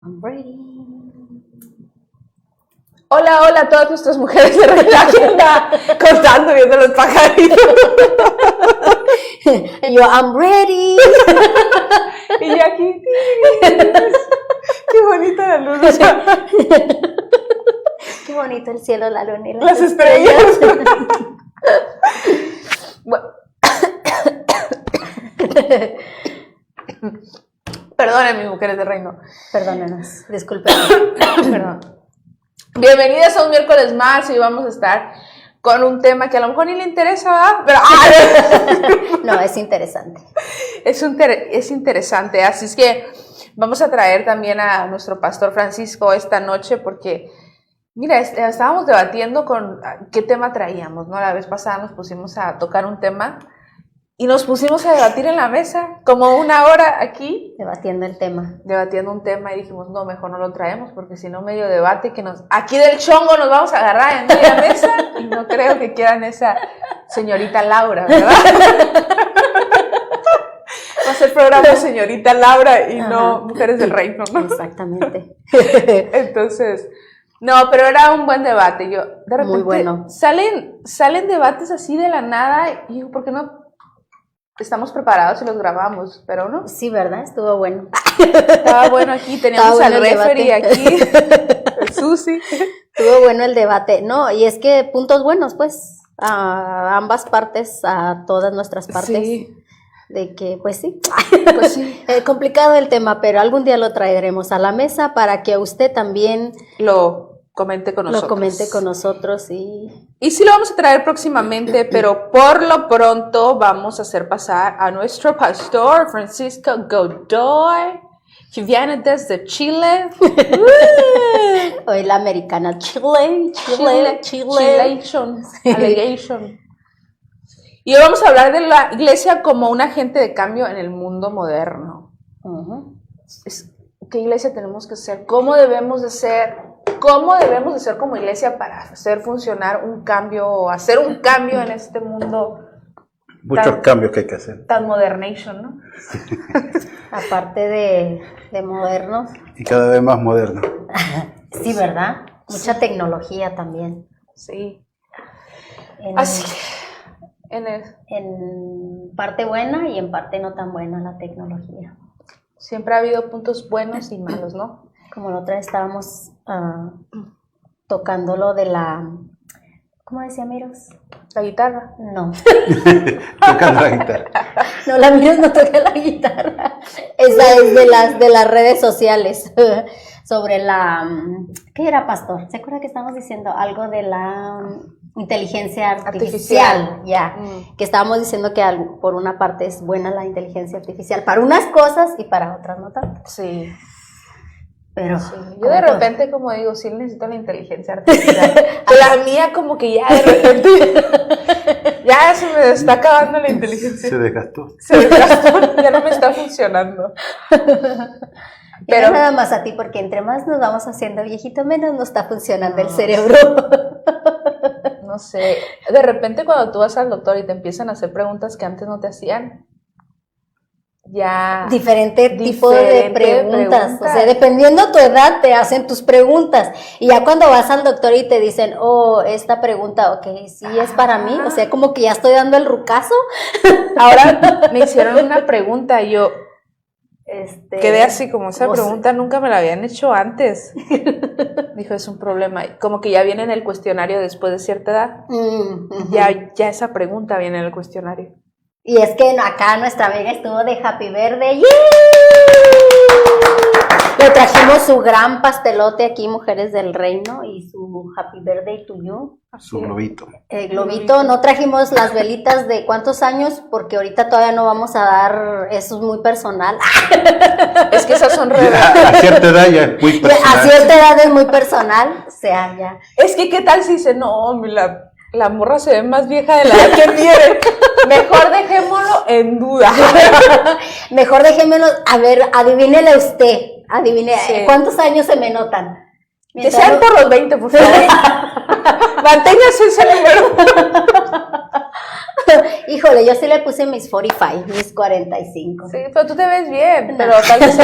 I'm ready. Hola, hola a todas nuestras mujeres de Reina que anda cortando viendo los pajaritos. Yo, I'm ready. Y yo aquí, qué bonita la luz. Qué bonito el cielo, la luna y Las estrellas. Perdonen, mis mujeres de reino. Perdónenos, disculpen. Perdón. Bienvenidas a un miércoles más y vamos a estar con un tema que a lo mejor ni le interesa, ¿verdad? Pero, no, es interesante. Es interesante, así es que vamos a traer también a nuestro pastor Francisco esta noche porque, mira, estábamos debatiendo con qué tema traíamos, ¿no? La vez pasada nos pusimos a tocar un tema y nos pusimos a debatir en la mesa, como una hora aquí. Debatiendo el tema. Debatiendo un tema y dijimos, no, mejor no lo traemos porque si no medio debate que aquí del chongo nos vamos a agarrar en media mesa y no creo que quieran esa señorita Laura, ¿verdad? Va a ser programa señorita Laura y no mujeres del reino, ¿no? Exactamente. Entonces, no, pero era un buen debate. Yo, de repente, muy bueno. Salen debates así de la nada y digo, ¿por qué no estamos preparados y los grabamos? Pero no. Sí, ¿verdad? Estuvo bueno. Estaba bueno aquí, teníamos al referee aquí, Susi. Estuvo bueno el debate. No, y es que puntos buenos, pues, a ambas partes, a todas nuestras partes. Sí. De que, pues sí, complicado el tema, pero algún día lo traeremos a la mesa para que usted también lo comente con nosotros. Lo comente con nosotros y sí lo vamos a traer próximamente, pero por lo pronto vamos a hacer pasar a nuestro pastor Francisco Godoy, que viene desde Chile. Hoy la americana Chile. Allegation. Y hoy vamos a hablar de la iglesia como un agente de cambio en el mundo moderno. ¿Qué iglesia tenemos que ser? ¿Cómo debemos de ser? ¿Cómo debemos de ser como iglesia para hacer funcionar un cambio o hacer un cambio en este mundo? Muchos cambios que hay que hacer. Tan modernation, ¿no? Aparte de modernos. Y cada vez más moderno. Sí, ¿verdad? Mucha tecnología también. Sí. Así en parte buena y en parte no tan buena la tecnología. Siempre ha habido puntos buenos y malos, ¿no? Como la otra vez estábamos tocando lo de la... ¿Cómo decía Miros? ¿La guitarra? No. Tocando la guitarra. No, la Miros no toca la guitarra. Esa es de las redes sociales. Sobre la... ¿Qué era, pastor? ¿Se acuerda que estábamos diciendo algo de la inteligencia artificial? Ya. Que estábamos diciendo que por una parte es buena la inteligencia artificial para unas cosas y para otras no tanto. Sí. Pero sí. Yo de repente, como digo, sí necesito la inteligencia artificial. La mía como que ya de repente ya se me está acabando la inteligencia. Se desgastó. Ya no me está funcionando. Pero nada más a ti, porque entre más nos vamos haciendo viejito, menos nos está funcionando el cerebro. No sé, de repente cuando tú vas al doctor y te empiezan a hacer preguntas que antes no te hacían, ya... Diferente tipo de preguntas. O sea, dependiendo tu edad te hacen tus preguntas. Y ya cuando vas al doctor y te dicen, oh, esta pregunta, ok, sí es para mí. O sea, como que ya estoy dando el rucazo. Ahora me hicieron una pregunta y yo... quedé así, como esa pregunta nunca me la habían hecho antes. Dijo, es un problema. Como que ya viene en el cuestionario después de cierta edad. Ya esa pregunta viene en el cuestionario. Y es que acá nuestra amiga estuvo de Happy Birthday. Le trajimos su gran pastelote aquí, Mujeres del Reino, y su Happy Birthday to you. Su globito. El globito. No trajimos las velitas de cuántos años, porque ahorita todavía no vamos a dar, eso es muy personal. Es que esas son redes. A cierta edad ya es muy personal. A cierta edad es muy personal, o sea, ya. Es que, ¿qué tal si dice, no, la morra se ve más vieja de la edad que tiene? Mejor dejémoslo en duda. Mejor dejémoslo, a ver, adivínele usted. Adivine, sí. ¿Cuántos años se me notan? Que sean por los 20, por favor. Manténgase ese número. Híjole, yo sí le puse mis 45, mis 45. Sí, pero tú te ves bien, pero tal vez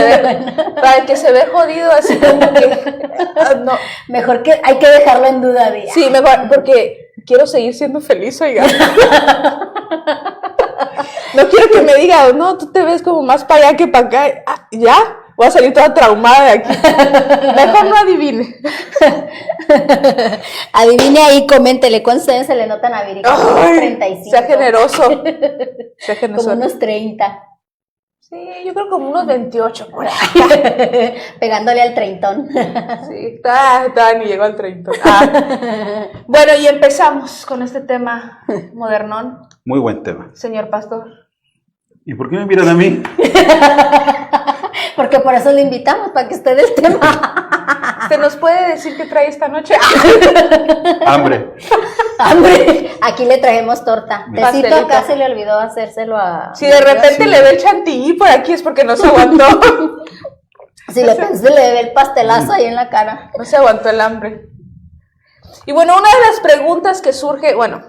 para el que se ve jodido así como que no. Mejor que hay que dejarlo en duda. Sí, mejor, porque quiero seguir siendo feliz, oiga. No quiero que me diga, no, tú te ves como más para allá que para acá. Ah, ¿ya? Voy a salir toda traumada de aquí. Mejor no adivine. Adivine ahí, coméntele cuántos años se le notan a Viri. Ay, 35. sea generoso. Sea generoso. Como unos 30. Sí, yo creo como unos 28 por ahí. Pegándole al treintón. Sí, ni llegó al 30. Bueno, y empezamos con este tema modernón, Muy buen tema. señor pastor. ¿Y por qué me miran a mí? Porque por eso le invitamos, para que esté del tema. ¿Usted nos puede decir qué trae esta noche? Hambre. ¡Hambre! Aquí le trajimos torta. Tecito Pastelito. acá se le olvidó hacérselo a... Si de repente Sí. le ve el chantilly por aquí es porque no se aguantó. Si le pensé, le ve el pastelazo ahí en la cara. No se aguantó el hambre. Y bueno, una de las preguntas que surge, bueno,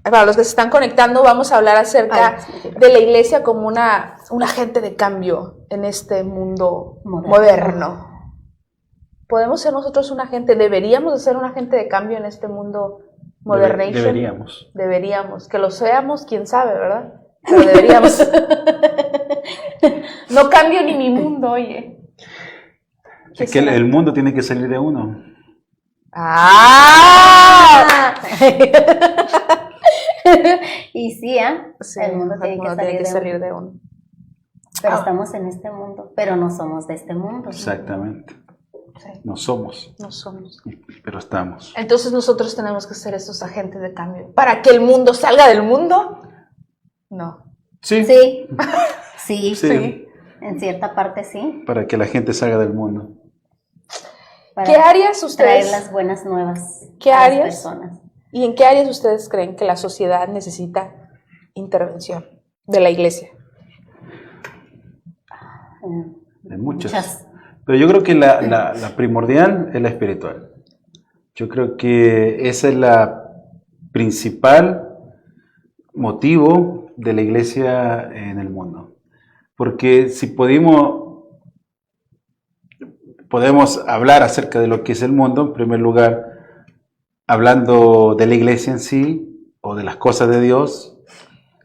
para los que se están conectando, vamos a hablar acerca de la iglesia como un agente de cambio en este mundo moderno. ¿Podemos ser nosotros un agente? ¿Deberíamos de ser un agente de cambio en este mundo modernation? Deberíamos. Deberíamos. Que lo seamos, quién sabe, ¿verdad? Pero deberíamos. No cambio ni mi mundo, oye. Es que el mundo tiene que salir de uno. ¡Ah! Y sí, Sí, el mundo tiene que salir de uno. uno. Pero estamos en este mundo, pero no somos de este mundo. Exactamente. Sí, No somos, no somos. pero estamos. Entonces nosotros tenemos que ser esos agentes de cambio. ¿Para que el mundo salga del mundo? No. Sí. Sí, sí, Sí. en cierta parte sí. Para que la gente salga del mundo. Para ¿Qué áreas traer ustedes? las buenas nuevas ¿Qué a áreas? las personas? ¿Y en qué áreas ustedes creen que la sociedad necesita intervención de la iglesia? De muchas. Pero yo creo que la primordial es la espiritual. Yo creo que esa es la principal motivo de la iglesia en el mundo. Porque si podemos hablar acerca de lo que es el mundo, en primer lugar, hablando de la iglesia en sí o de las cosas de Dios,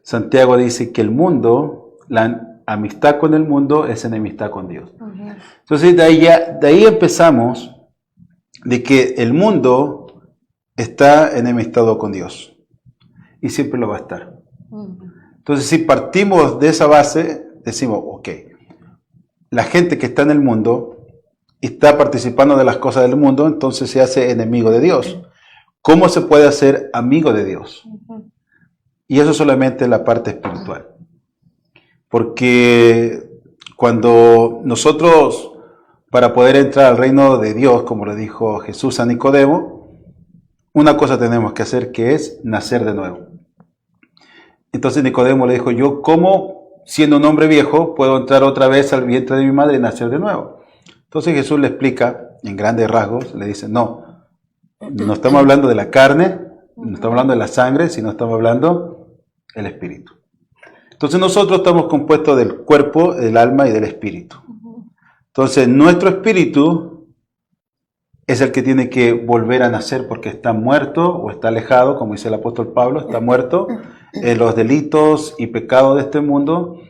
Santiago dice que el mundo, la amistad con el mundo es enemistad con Dios. Entonces de ahí empezamos de que el mundo está enemistado con Dios y siempre lo va a estar. Entonces si partimos de esa base, decimos, ok, la gente que está en el mundo está participando de las cosas del mundo, entonces se hace enemigo de Dios. ¿Cómo se puede hacer amigo de Dios? Y eso solamente es la parte espiritual. Porque cuando nosotros, para poder entrar al reino de Dios, como le dijo Jesús a Nicodemo, una cosa tenemos que hacer, que es nacer de nuevo. Entonces Nicodemo le dijo, yo ¿cómo, siendo un hombre viejo, puedo entrar otra vez al vientre de mi madre y nacer de nuevo? Entonces Jesús le explica, en grandes rasgos, le dice, no estamos hablando de la carne, no estamos hablando de la sangre, sino estamos hablando del espíritu. Entonces nosotros estamos compuestos del cuerpo, del alma y del espíritu. Entonces nuestro espíritu es el que tiene que volver a nacer porque está muerto o está alejado, como dice el apóstol Pablo, está muerto en los delitos y pecados de este mundo,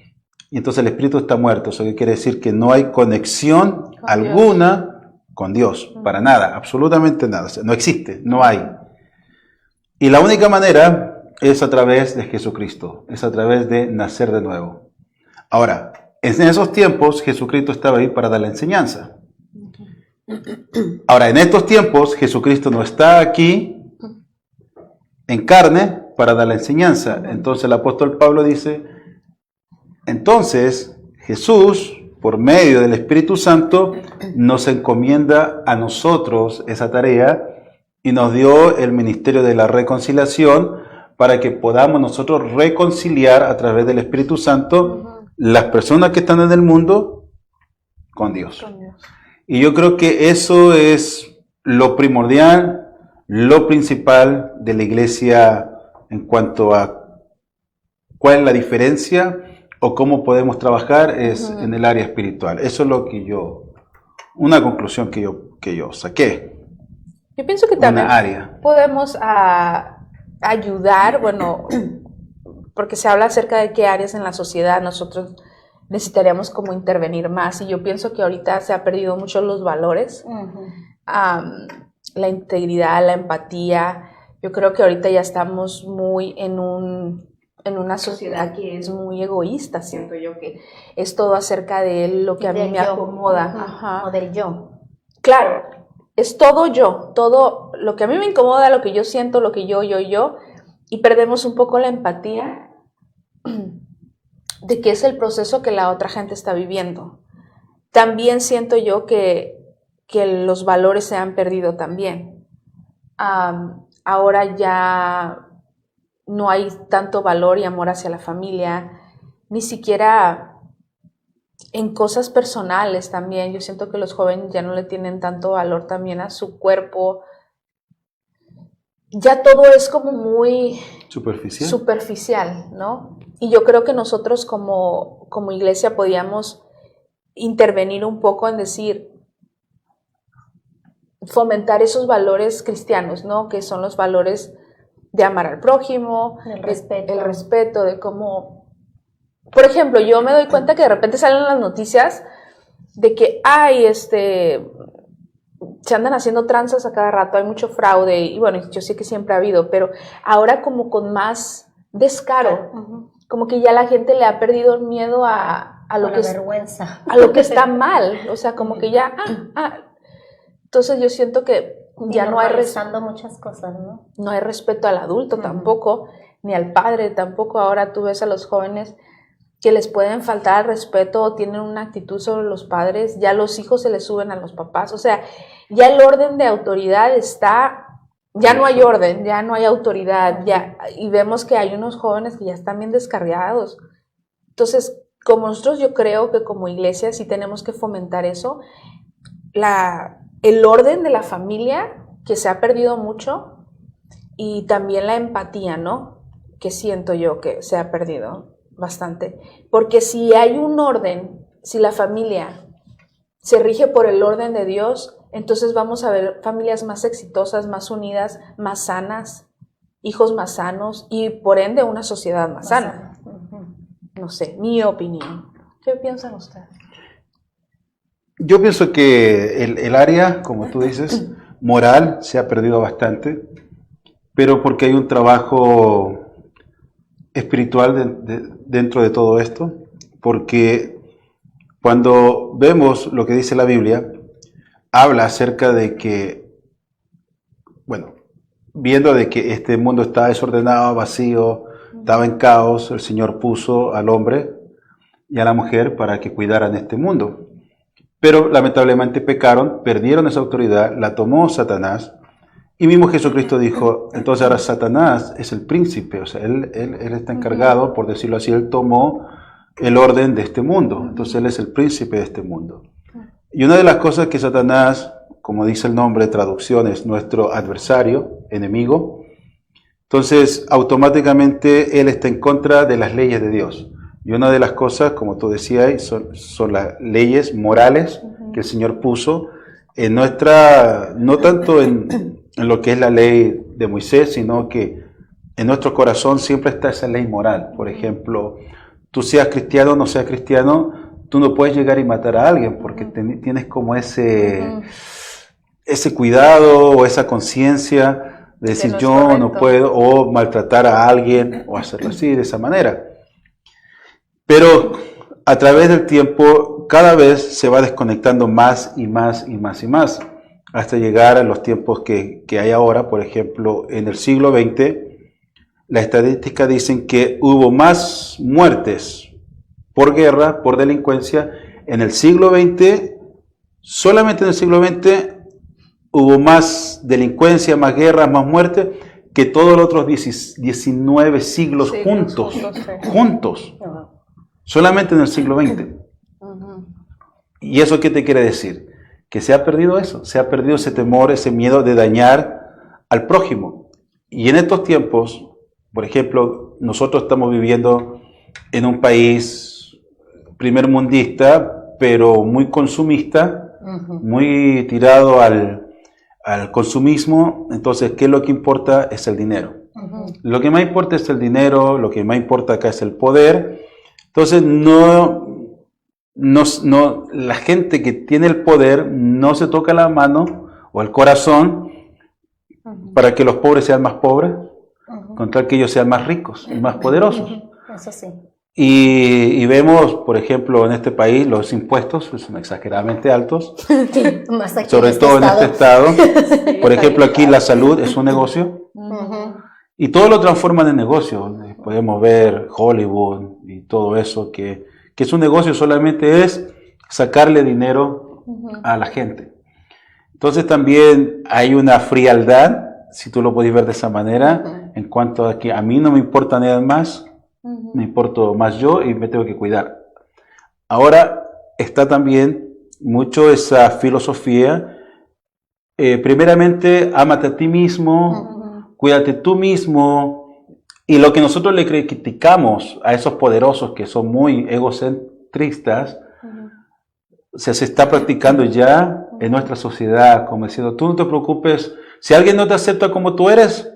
y entonces el espíritu está muerto. Eso quiere decir que no hay conexión alguna con Dios, para nada, absolutamente nada, o sea, no existe, no hay. Y la única manera es a través de Jesucristo, es a través de nacer de nuevo. Ahora, en esos tiempos Jesucristo estaba ahí para dar la enseñanza. Ahora, en estos tiempos Jesucristo no está aquí en carne para dar la enseñanza. Entonces el apóstol Pablo dice, entonces Jesús, por medio del Espíritu Santo, nos encomienda a nosotros esa tarea y nos dio el ministerio de la reconciliación para que podamos nosotros reconciliar a través del Espíritu Santo las personas que están en el mundo con Dios. Y yo creo que eso es lo primordial, lo principal de la iglesia en cuanto a cuál es la diferencia o cómo podemos trabajar es en el área espiritual. Eso es lo que una conclusión que yo saqué. Yo pienso que también área. podemos ayudar, bueno, porque se habla acerca de qué áreas en la sociedad nosotros necesitaríamos como intervenir más, y yo pienso que ahorita se ha perdido mucho los valores, la integridad, la empatía. Yo creo que ahorita ya estamos muy en una sociedad que es muy egoísta, siento yo, que es todo acerca de lo que a mí me acomoda. Ajá. O del yo. Claro, es todo yo, todo lo que a mí me incomoda, lo que yo siento, lo que yo, y perdemos un poco la empatía de qué es el proceso que la otra gente está viviendo. También siento yo que los valores se han perdido también. Ahora ya no hay tanto valor y amor hacia la familia, ni siquiera en cosas personales también. Yo siento que los jóvenes ya no le tienen tanto valor también a su cuerpo. Ya todo es como muy superficial, ¿no? Y yo creo que nosotros como iglesia podíamos intervenir un poco en decir, fomentar esos valores cristianos, ¿no? Que son los valores de amar al prójimo, el respeto, de cómo... Por ejemplo, yo me doy cuenta que de repente salen las noticias de que se andan haciendo tranzas a cada rato, hay mucho fraude, y bueno, yo sé que siempre ha habido, pero ahora como con más descaro, como que ya la gente le ha perdido el miedo a lo que vergüenza, a lo que está mal, o sea, como que ya, entonces yo siento que ya no hay muchas cosas, ¿no? No hay respeto al adulto tampoco, ni al padre tampoco. Ahora tú ves a los jóvenes que les pueden faltar al respeto o tienen una actitud sobre los padres, ya los hijos se les suben a los papás, o sea, ya el orden de autoridad ya no hay orden, ya no hay autoridad, y vemos que hay unos jóvenes que ya están bien descarriados. Entonces, como nosotros, yo creo que como iglesia sí tenemos que fomentar eso, el orden de la familia, que se ha perdido mucho, y también la empatía, ¿no? Que siento yo que se ha perdido bastante. Porque si hay un orden, si la familia se rige por el orden de Dios, entonces vamos a ver familias más exitosas, más unidas, más sanas, hijos más sanos y por ende una sociedad más sana. No sé, mi opinión. ¿Qué piensan ustedes? Yo pienso que el área, como tú dices, moral se ha perdido bastante, pero porque hay un trabajo espiritual dentro de todo esto, porque cuando vemos lo que dice la Biblia, habla acerca de que, bueno, viendo de que este mundo está desordenado, vacío, estaba en caos, el Señor puso al hombre y a la mujer para que cuidaran este mundo. Pero lamentablemente pecaron, perdieron esa autoridad, la tomó Satanás, y mismo Jesucristo dijo, entonces ahora Satanás es el príncipe, o sea, él está encargado, por decirlo así, él tomó el orden de este mundo, entonces él es el príncipe de este mundo. Y una de las cosas que Satanás, como dice el nombre de traducción, es nuestro adversario, enemigo, entonces automáticamente él está en contra de las leyes de Dios. Y una de las cosas, como tú decías, son las leyes morales que el Señor puso en nuestra, no tanto en lo que es la ley de Moisés, sino que en nuestro corazón siempre está esa ley moral. Por ejemplo, tú seas cristiano o no seas cristiano, tú no puedes llegar y matar a alguien porque tienes como ese cuidado o esa conciencia de decir no yo no puedo, o maltratar a alguien o hacerlo así, de esa manera. Pero a través del tiempo cada vez se va desconectando más y más y más y más, hasta llegar a los tiempos que hay ahora. Por ejemplo, en el siglo XX, las estadísticas dicen que hubo más muertes por guerra, por delincuencia. En el siglo XX, solamente en el siglo XX, hubo más delincuencia, más guerras, más muertes, que todos los otros 19 siglos juntos. Solamente en el siglo XX. ¿Y eso qué te quiere decir? Que se ha perdido eso, se ha perdido ese temor, ese miedo de dañar al prójimo. Y en estos tiempos, por ejemplo, nosotros estamos viviendo en un país primermundista, pero muy consumista, muy tirado al consumismo. Entonces, ¿qué es lo que importa? Es el dinero. Lo que más importa es el dinero, lo que más importa acá es el poder. Entonces, la gente que tiene el poder no se toca la mano o el corazón para que los pobres sean más pobres, con tal que ellos sean más ricos y más poderosos. Eso sí. Y vemos, por ejemplo, en este país los impuestos son exageradamente altos, Más aquí sobre en todo en este estado. Sí, Por está ejemplo, bien aquí caro. la salud es un negocio y todo lo transforman en negocio. Podemos ver Hollywood y todo eso, que es un negocio, solamente es sacarle dinero a la gente. Entonces también hay una frialdad, si tú lo puedes ver de esa manera, en cuanto a que a mí no me importa nada más, me importo más yo y me tengo que cuidar. Ahora está también mucho esa filosofía, primeramente, ámate a ti mismo, cuídate tú mismo, y lo que nosotros le criticamos a esos poderosos que son muy egocentristas, se está practicando ya en nuestra sociedad, como diciendo, tú no te preocupes, si alguien no te acepta como tú eres,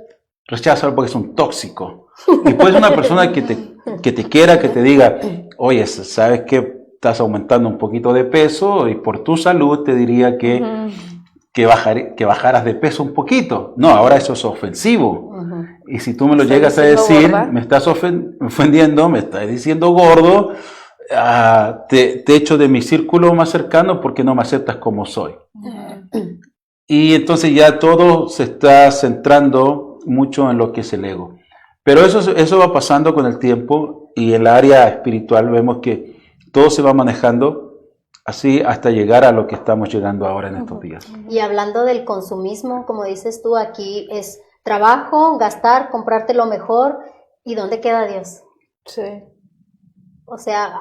recházalo porque es un tóxico. Y pues una persona que te quiera, que te diga, oye, ¿sabes qué? Estás aumentando un poquito de peso y por tu salud te diría que bajaras de peso un poquito. No, ahora eso es ofensivo. Y si tú me lo llegas a decir, gorda. me estás ofendiendo, me estás diciendo gordo, te echo de mi círculo más cercano porque no me aceptas como soy. Y entonces ya todo se está centrando mucho en lo que es el ego. Pero eso va pasando con el tiempo, y en la área espiritual vemos que todo se va manejando así hasta llegar a lo que estamos llegando ahora en estos días. Y hablando del consumismo, como dices tú, aquí es trabajo, gastar, comprarte lo mejor, ¿y dónde queda Dios? Sí. O sea,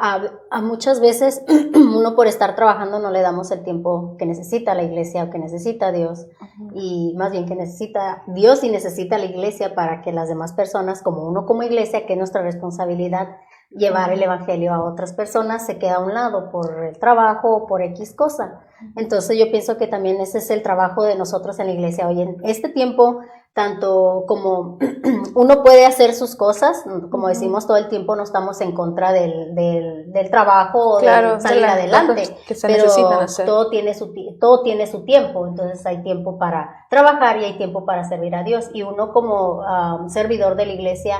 a muchas veces uno por estar trabajando no le damos el tiempo que necesita la iglesia o que necesita Dios, y más bien que necesita Dios y necesita la iglesia para que las demás personas, como uno como iglesia, que es nuestra responsabilidad, llevar el evangelio a otras personas, se queda a un lado por el trabajo o por X cosa. Entonces yo pienso que también ese es el trabajo de nosotros en la iglesia. Hoy en este tiempo, tanto como uno puede hacer sus cosas, como decimos todo el tiempo, no estamos en contra del trabajo o Claro, de salir adelante, que se pero necesitan hacer. todo tiene su tiempo. Entonces hay tiempo para trabajar y hay tiempo para servir a Dios, y uno como servidor de la iglesia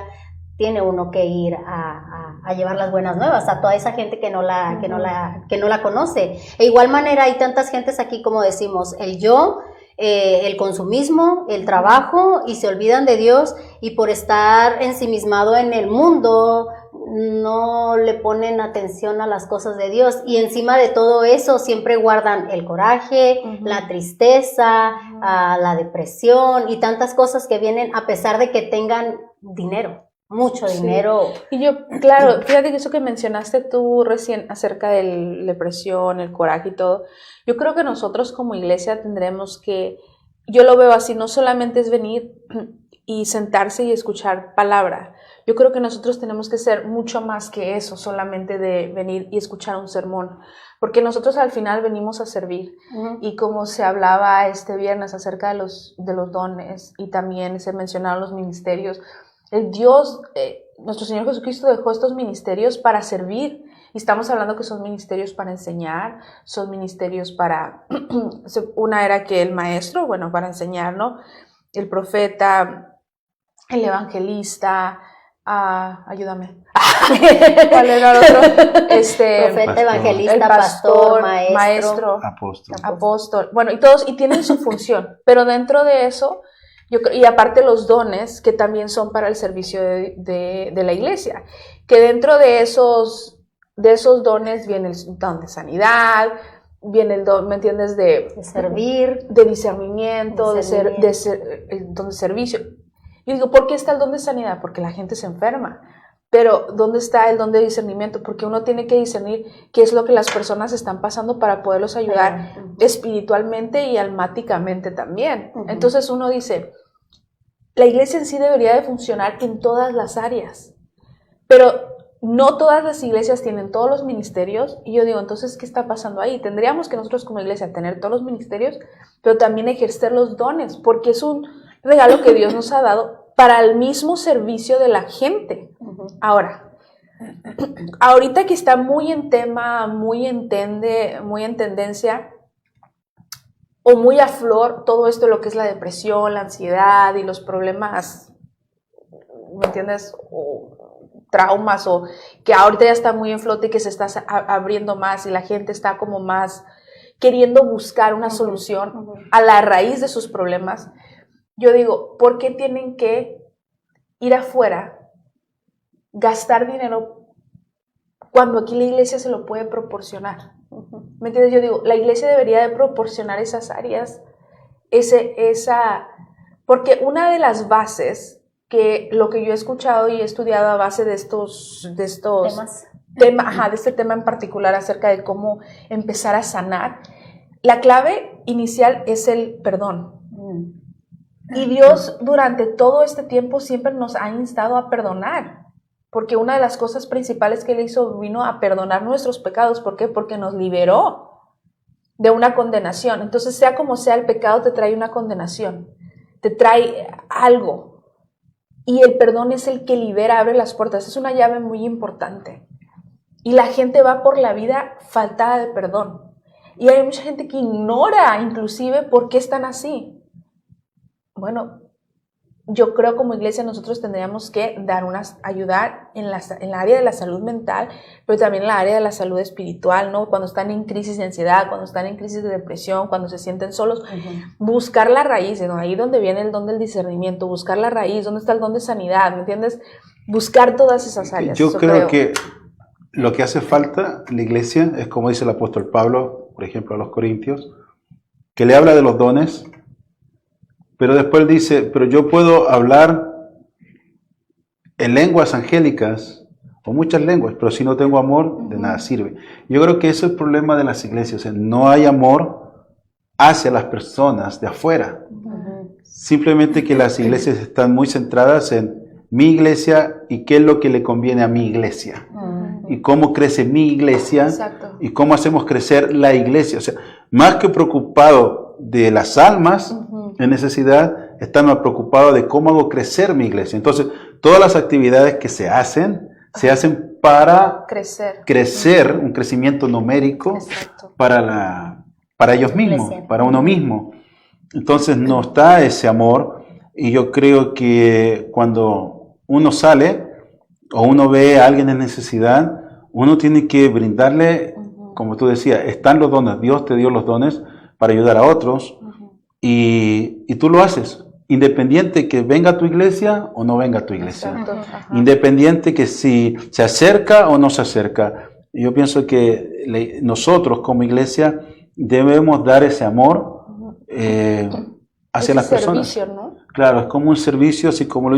tiene uno que ir a llevar las buenas nuevas a toda esa gente que no la conoce. E igual manera hay tantas gentes aquí, como decimos, el consumismo, el trabajo, y se olvidan de Dios, y por estar ensimismado en el mundo no le ponen atención a las cosas de Dios, y encima de todo eso siempre guardan el coraje, la tristeza, la depresión y tantas cosas que vienen a pesar de que tengan dinero. Mucho dinero. Y yo, claro, fíjate que eso que mencionaste tú recién acerca de la depresión, el coraje y todo, yo creo que nosotros como iglesia tendremos que, yo lo veo así, no solamente es venir y sentarse y escuchar palabra. Yo creo que nosotros tenemos que ser mucho más que eso, solamente de venir y escuchar un sermón, porque nosotros al final venimos a servir. Y como se hablaba este viernes acerca de los dones, y también se mencionaron los ministerios, el Dios, nuestro Señor Jesucristo dejó estos ministerios para servir, y estamos hablando que son ministerios para enseñar, son ministerios para, una era que el maestro, bueno, para enseñar, ¿no? El profeta, el evangelista, ayúdame. ¿Cuál era el otro? Profeta, pastor. evangelista, El pastor, maestro. Apóstol. Bueno, y todos, y tienen su función, pero dentro de eso, y aparte los dones que también son para el servicio de la iglesia, que dentro de esos dones viene el don de sanidad, viene el don, ¿me entiendes? De servir, de discernimiento, el don de servicio. Y digo, ¿por qué está el don de sanidad? Porque la gente se enferma. Pero ¿dónde está el don de discernimiento? Porque uno tiene que discernir qué es lo que las personas están pasando para poderlos ayudar espiritualmente y almáticamente también. Entonces uno dice, la iglesia en sí debería de funcionar en todas las áreas, pero no todas las iglesias tienen todos los ministerios, y yo digo, entonces, ¿qué está pasando ahí? Tendríamos que nosotros como iglesia tener todos los ministerios, pero también ejercer los dones, porque es un regalo que Dios nos ha dado para el mismo servicio de la gente. Ahora, ahorita que está muy en tema, muy en tendencia, o muy a flor todo esto, lo que es la depresión, la ansiedad y los problemas, ¿me entiendes? O traumas, o que ahorita ya está muy en flote y que se está abriendo más y la gente está como más queriendo buscar una solución a la raíz de sus problemas. Yo digo, ¿por qué tienen que ir afuera, gastar dinero cuando aquí la iglesia se lo puede proporcionar? ¿Me entiendes? Yo digo, la iglesia debería de proporcionar esas áreas, porque una de las bases que lo que yo he escuchado y he estudiado a base de estos temas, de este tema en particular acerca de cómo empezar a sanar, la clave inicial es el perdón. Y Dios durante todo este tiempo siempre nos ha instado a perdonar, porque una de las cosas principales que Él hizo vino a perdonar nuestros pecados. ¿Por qué? Porque nos liberó de una condenación. Entonces, sea como sea, el pecado te trae una condenación, te trae algo. Y el perdón es el que libera, abre las puertas. Es una llave muy importante. Y la gente va por la vida faltada de perdón. Y hay mucha gente que ignora inclusive por qué están así. Bueno, yo creo como iglesia nosotros tendríamos que ayudar en la área de la salud mental, pero también en la área de la salud espiritual, ¿no? Cuando están en crisis de ansiedad, cuando están en crisis de depresión, cuando se sienten solos, buscar la raíz, ¿no? Ahí donde viene el don del discernimiento, buscar la raíz, ¿dónde está el don de sanidad? ¿Me entiendes? Buscar todas esas áreas. Yo creo que lo que hace falta en la iglesia es, como dice el apóstol Pablo, por ejemplo, a los Corintios, que le habla de los dones. Pero después dice, pero yo puedo hablar en lenguas angélicas o muchas lenguas, pero si no tengo amor, de nada sirve. Yo creo que ese es el problema de las iglesias. O sea, no hay amor hacia las personas de afuera. Simplemente que las iglesias están muy centradas en mi iglesia y qué es lo que le conviene a mi iglesia. Y cómo crece mi iglesia. Exacto. Y cómo hacemos crecer la iglesia. O sea, más que preocupado de las almas en necesidad, están más preocupados de cómo hago crecer mi iglesia. Entonces, todas las actividades que se hacen para crecer, un crecimiento numérico para ellos mismos, para uno mismo. Entonces, no está ese amor, y yo creo que cuando uno sale o uno ve a alguien en necesidad, uno tiene que brindarle, como tú decías, están los dones, Dios te dio los dones para ayudar a otros. Y tú lo haces, independiente que venga a tu iglesia o no venga a tu iglesia. Independiente que si se acerca o no se acerca. Yo pienso que nosotros como iglesia debemos dar ese amor hacia las personas. Servicio, ¿no? Claro, es como un servicio, así como lo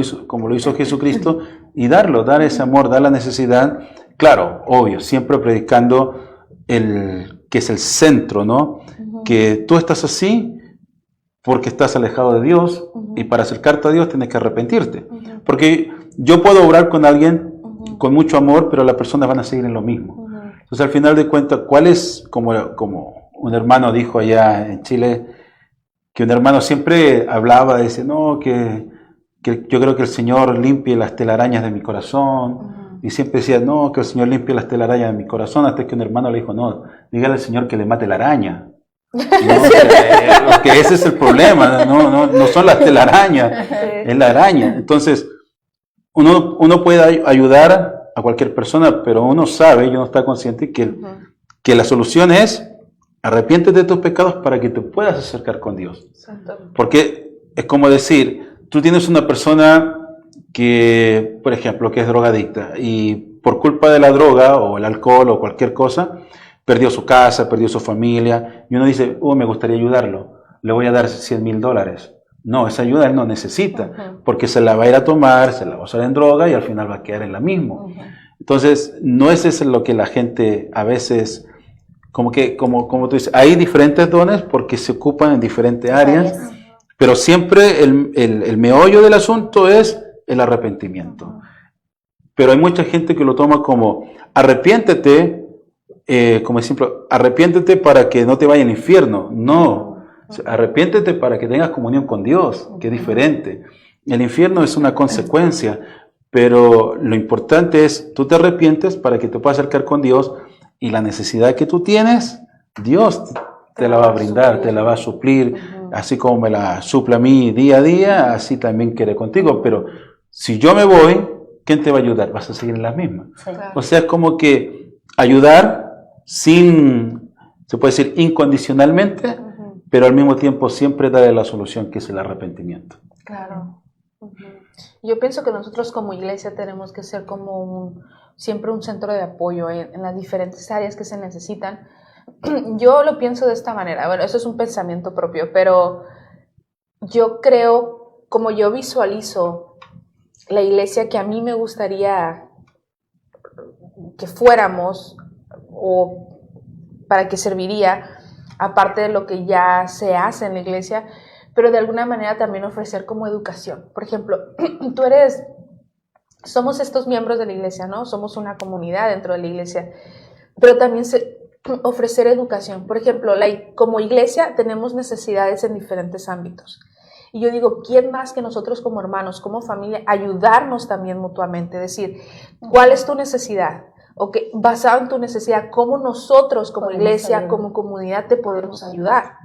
hizo Jesucristo, y dar ese amor, dar la necesidad. Claro, obvio, siempre predicando que es el centro, ¿no? Que tú estás así porque estás alejado de Dios, y para acercarte a Dios tienes que arrepentirte. Porque yo puedo orar con alguien con mucho amor, pero las personas van a seguir en lo mismo. Entonces, al final de cuentas, ¿cuál es, como un hermano dijo allá en Chile, que un hermano siempre hablaba, dice, no, que yo creo que el Señor limpie las telarañas de mi corazón, y siempre decía, no, que el Señor limpie las telarañas de mi corazón, hasta que un hermano le dijo, no, dígale al Señor que le mate la araña. No, que ese es el problema, no son las telarañas, es la araña. Entonces, uno puede ayudar a cualquier persona, pero uno sabe, uno está consciente que la solución es arrepiéntete de tus pecados para que te puedas acercar con Dios. Porque es como decir, tú tienes una persona que, por ejemplo, que es drogadicta, y por culpa de la droga o el alcohol o cualquier cosa, perdió su casa, perdió su familia, y uno dice, me gustaría ayudarlo, le voy a dar $100,000. No, esa ayuda él no necesita, porque se la va a ir a tomar, se la va a usar en droga y al final va a quedar en la misma. Entonces, no es eso lo que la gente a veces, como tú dices, hay diferentes dones porque se ocupan en diferentes áreas, pero siempre el meollo del asunto es el arrepentimiento. Pero hay mucha gente que lo toma como arrepiéntete, como ejemplo, arrepiéntete para que no te vaya al infierno. No, arrepiéntete para que tengas comunión con Dios, que es diferente. El infierno es una consecuencia, pero lo importante es, tú te arrepientes para que te puedas acercar con Dios y la necesidad que tú tienes, Dios te la va a brindar, te la va a suplir, así como me la suple a mí día a día, así también quiere contigo. Pero si yo me voy, ¿quién te va a ayudar? Vas a seguir en la misma. Sí. O sea, es como que ayudar sin, se puede decir, incondicionalmente, pero al mismo tiempo siempre darle la solución, que es el arrepentimiento. Claro. Yo pienso que nosotros como iglesia tenemos que ser como siempre un centro de apoyo en las diferentes áreas que se necesitan. Yo lo pienso de esta manera, bueno, eso es un pensamiento propio, pero yo creo, como yo visualizo la iglesia que a mí me gustaría que fuéramos, o para qué serviría, aparte de lo que ya se hace en la iglesia, pero de alguna manera también ofrecer como educación. Por ejemplo, somos estos miembros de la iglesia, ¿no? Somos una comunidad dentro de la iglesia, pero también ofrecer educación. Por ejemplo, como iglesia tenemos necesidades en diferentes ámbitos. Y yo digo, ¿quién más que nosotros como hermanos, como familia, ayudarnos también mutuamente? Decir, ¿cuál es tu necesidad? O que basado en tu necesidad, ¿cómo nosotros como iglesia, como comunidad te podemos ayudar?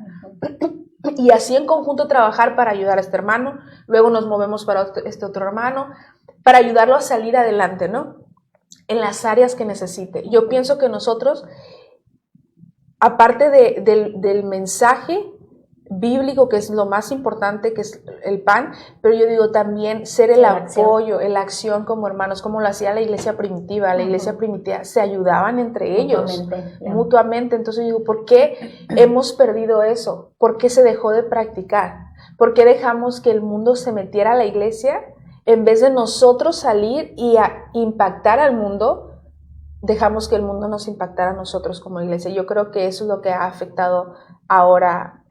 Y así en conjunto trabajar para ayudar a este hermano, luego nos movemos para este otro hermano, para ayudarlo a salir adelante, ¿no? En las áreas que necesite. Yo pienso que nosotros, aparte del mensaje bíblico, que es lo más importante, que es el pan, pero yo digo también ser el apoyo, la acción como hermanos, como lo hacía la iglesia primitiva. La iglesia primitiva se ayudaban entre ellos, mutuamente. Entonces yo digo, ¿por qué hemos perdido eso? ¿Por qué se dejó de practicar? ¿Por qué dejamos que el mundo se metiera a la iglesia? En vez de nosotros salir y impactar al mundo, dejamos que el mundo nos impactara a nosotros como iglesia. Yo creo que eso es lo que ha afectado ahora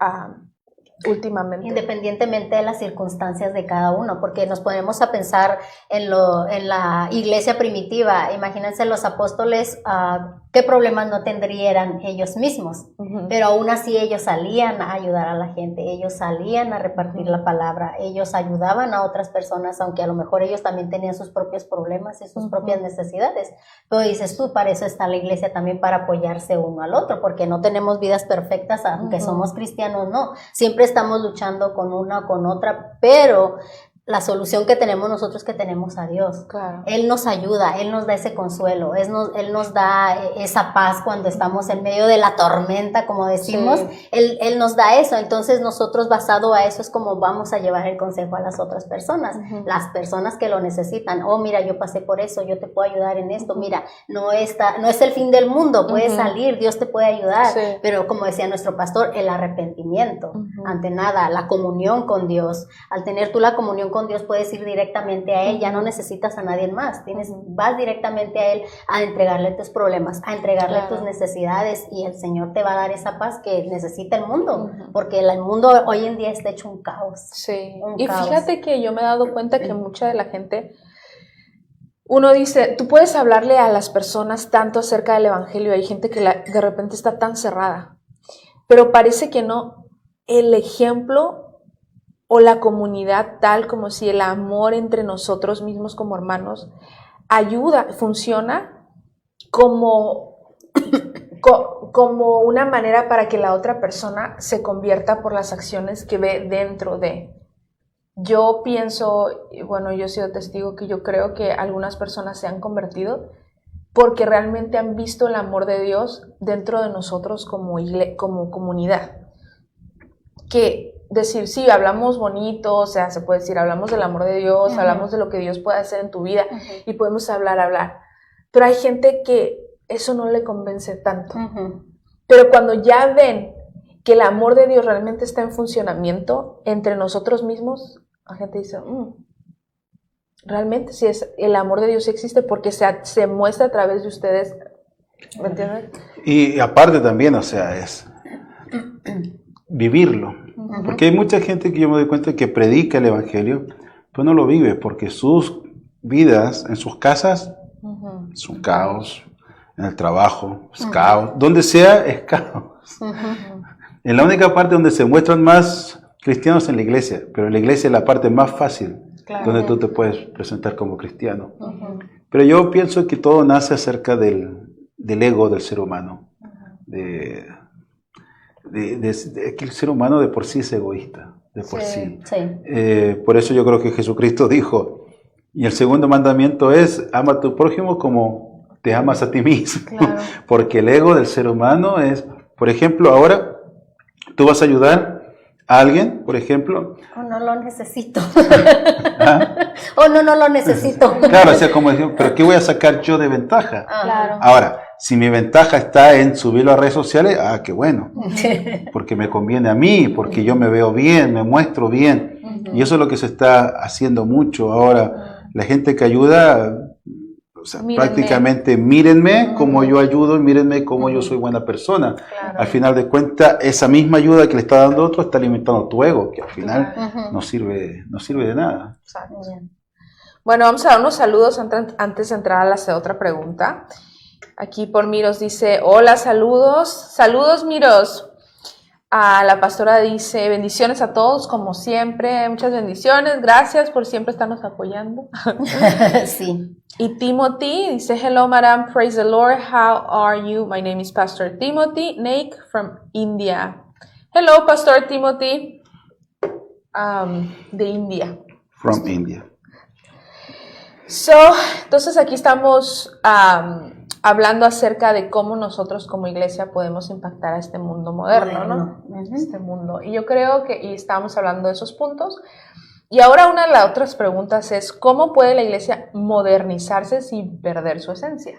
últimamente. Independientemente de las circunstancias de cada uno, porque nos ponemos a pensar en la iglesia primitiva. Imagínense los apóstoles, qué problemas no tendrían ellos mismos, pero aún así ellos salían a ayudar a la gente, ellos salían a repartir la palabra, ellos ayudaban a otras personas, aunque a lo mejor ellos también tenían sus propios problemas y sus propias necesidades. Pero dices tú, para eso está la iglesia también, para apoyarse uno al otro, porque no tenemos vidas perfectas, aunque somos cristianos, no. Siempre estamos luchando con una o con otra, pero la solución que tenemos nosotros, que tenemos a Dios. Claro. Él nos ayuda, Él nos da ese consuelo, Él nos da esa paz cuando estamos en medio de la tormenta, como decimos. Sí. Él nos da eso. Entonces nosotros, basado a eso, es como vamos a llevar el consejo a las otras personas, las personas que lo necesitan. Oh, mira, yo pasé por eso, yo te puedo ayudar en esto. Mira, no es el fin del mundo, puedes salir, Dios te puede ayudar. Sí. Pero como decía nuestro pastor, el arrepentimiento, ante nada, la comunión con Dios. Al tener tú la comunión con Dios, puedes ir directamente a Él, ya no necesitas a nadie más, vas directamente a Él a entregarle tus problemas, a entregarle tus necesidades, y el Señor te va a dar esa paz que necesita el mundo, porque el mundo hoy en día está hecho un caos. Sí, y fíjate que yo me he dado cuenta que mucha de la gente, uno dice, tú puedes hablarle a las personas tanto acerca del evangelio, hay gente que de repente está tan cerrada, pero parece que no, el ejemplo o la comunidad, tal como si el amor entre nosotros mismos como hermanos ayuda, funciona como una manera para que la otra persona se convierta por las acciones que ve dentro de. Yo pienso, bueno, yo he sido testigo que yo creo que algunas personas se han convertido porque realmente han visto el amor de Dios dentro de nosotros como comunidad. Que decir, sí, hablamos bonito, o sea, se puede decir, hablamos del amor de Dios, hablamos de lo que Dios puede hacer en tu vida, y podemos hablar, pero hay gente que eso no le convence tanto, pero cuando ya ven que el amor de Dios realmente está en funcionamiento entre nosotros mismos, la gente dice, realmente sí, el amor de Dios existe porque se muestra a través de ustedes, ¿me entiendes? Y aparte también, o sea, es vivirlo. Porque hay mucha gente que yo me doy cuenta que predica el evangelio, pero no lo vive, porque sus vidas, en sus casas, Ujú. es un caos. En el trabajo, es caos. Donde sea, es caos. En la única parte donde se muestran más cristianos es en la iglesia, pero en la iglesia es la parte más fácil, Claro. donde tú te puedes presentar como cristiano. Ujú. Pero yo pienso que todo nace acerca del ego del ser humano. De que el ser humano de por sí es egoísta, de por sí. Sí. Por eso yo creo que Jesucristo dijo, y el segundo mandamiento es, ama a tu prójimo como te amas a ti mismo. Claro. Porque el ego del ser humano es, por ejemplo, ahora tú vas a ayudar a alguien, por ejemplo. Oh, no lo necesito. ¿Ah? Oh, no lo necesito. Claro, o sea, como decir, pero ¿qué voy a sacar yo de ventaja? Claro. Ahora, si mi ventaja está en subirlo a redes sociales, qué bueno, porque me conviene a mí, porque yo me veo bien, me muestro bien. Y eso es lo que se está haciendo mucho ahora. La gente que ayuda, o sea, Mírenme. prácticamente mírenme cómo yo ayudo y mírenme cómo yo soy buena persona. Claro. Al final de cuentas, esa misma ayuda que le está dando otro está alimentando tu ego, que al final no sirve de nada. Exacto. Bueno, vamos a dar unos saludos antes de entrar a la otra pregunta. Aquí por Miros dice, hola, saludos. Saludos, Miros. La pastora dice, bendiciones a todos, como siempre. Muchas bendiciones. Gracias por siempre estarnos apoyando. Sí. Y Timothy dice, hello, madam. Praise the Lord. How are you? My name is Pastor Timothy Naik from India. Hello, Pastor Timothy. De India. From India. Entonces aquí estamos hablando acerca de cómo nosotros como iglesia podemos impactar a este mundo moderno, ¿no? Este mundo. Y yo creo y estábamos hablando de esos puntos. Y ahora una de las otras preguntas es, ¿cómo puede la iglesia modernizarse sin perder su esencia?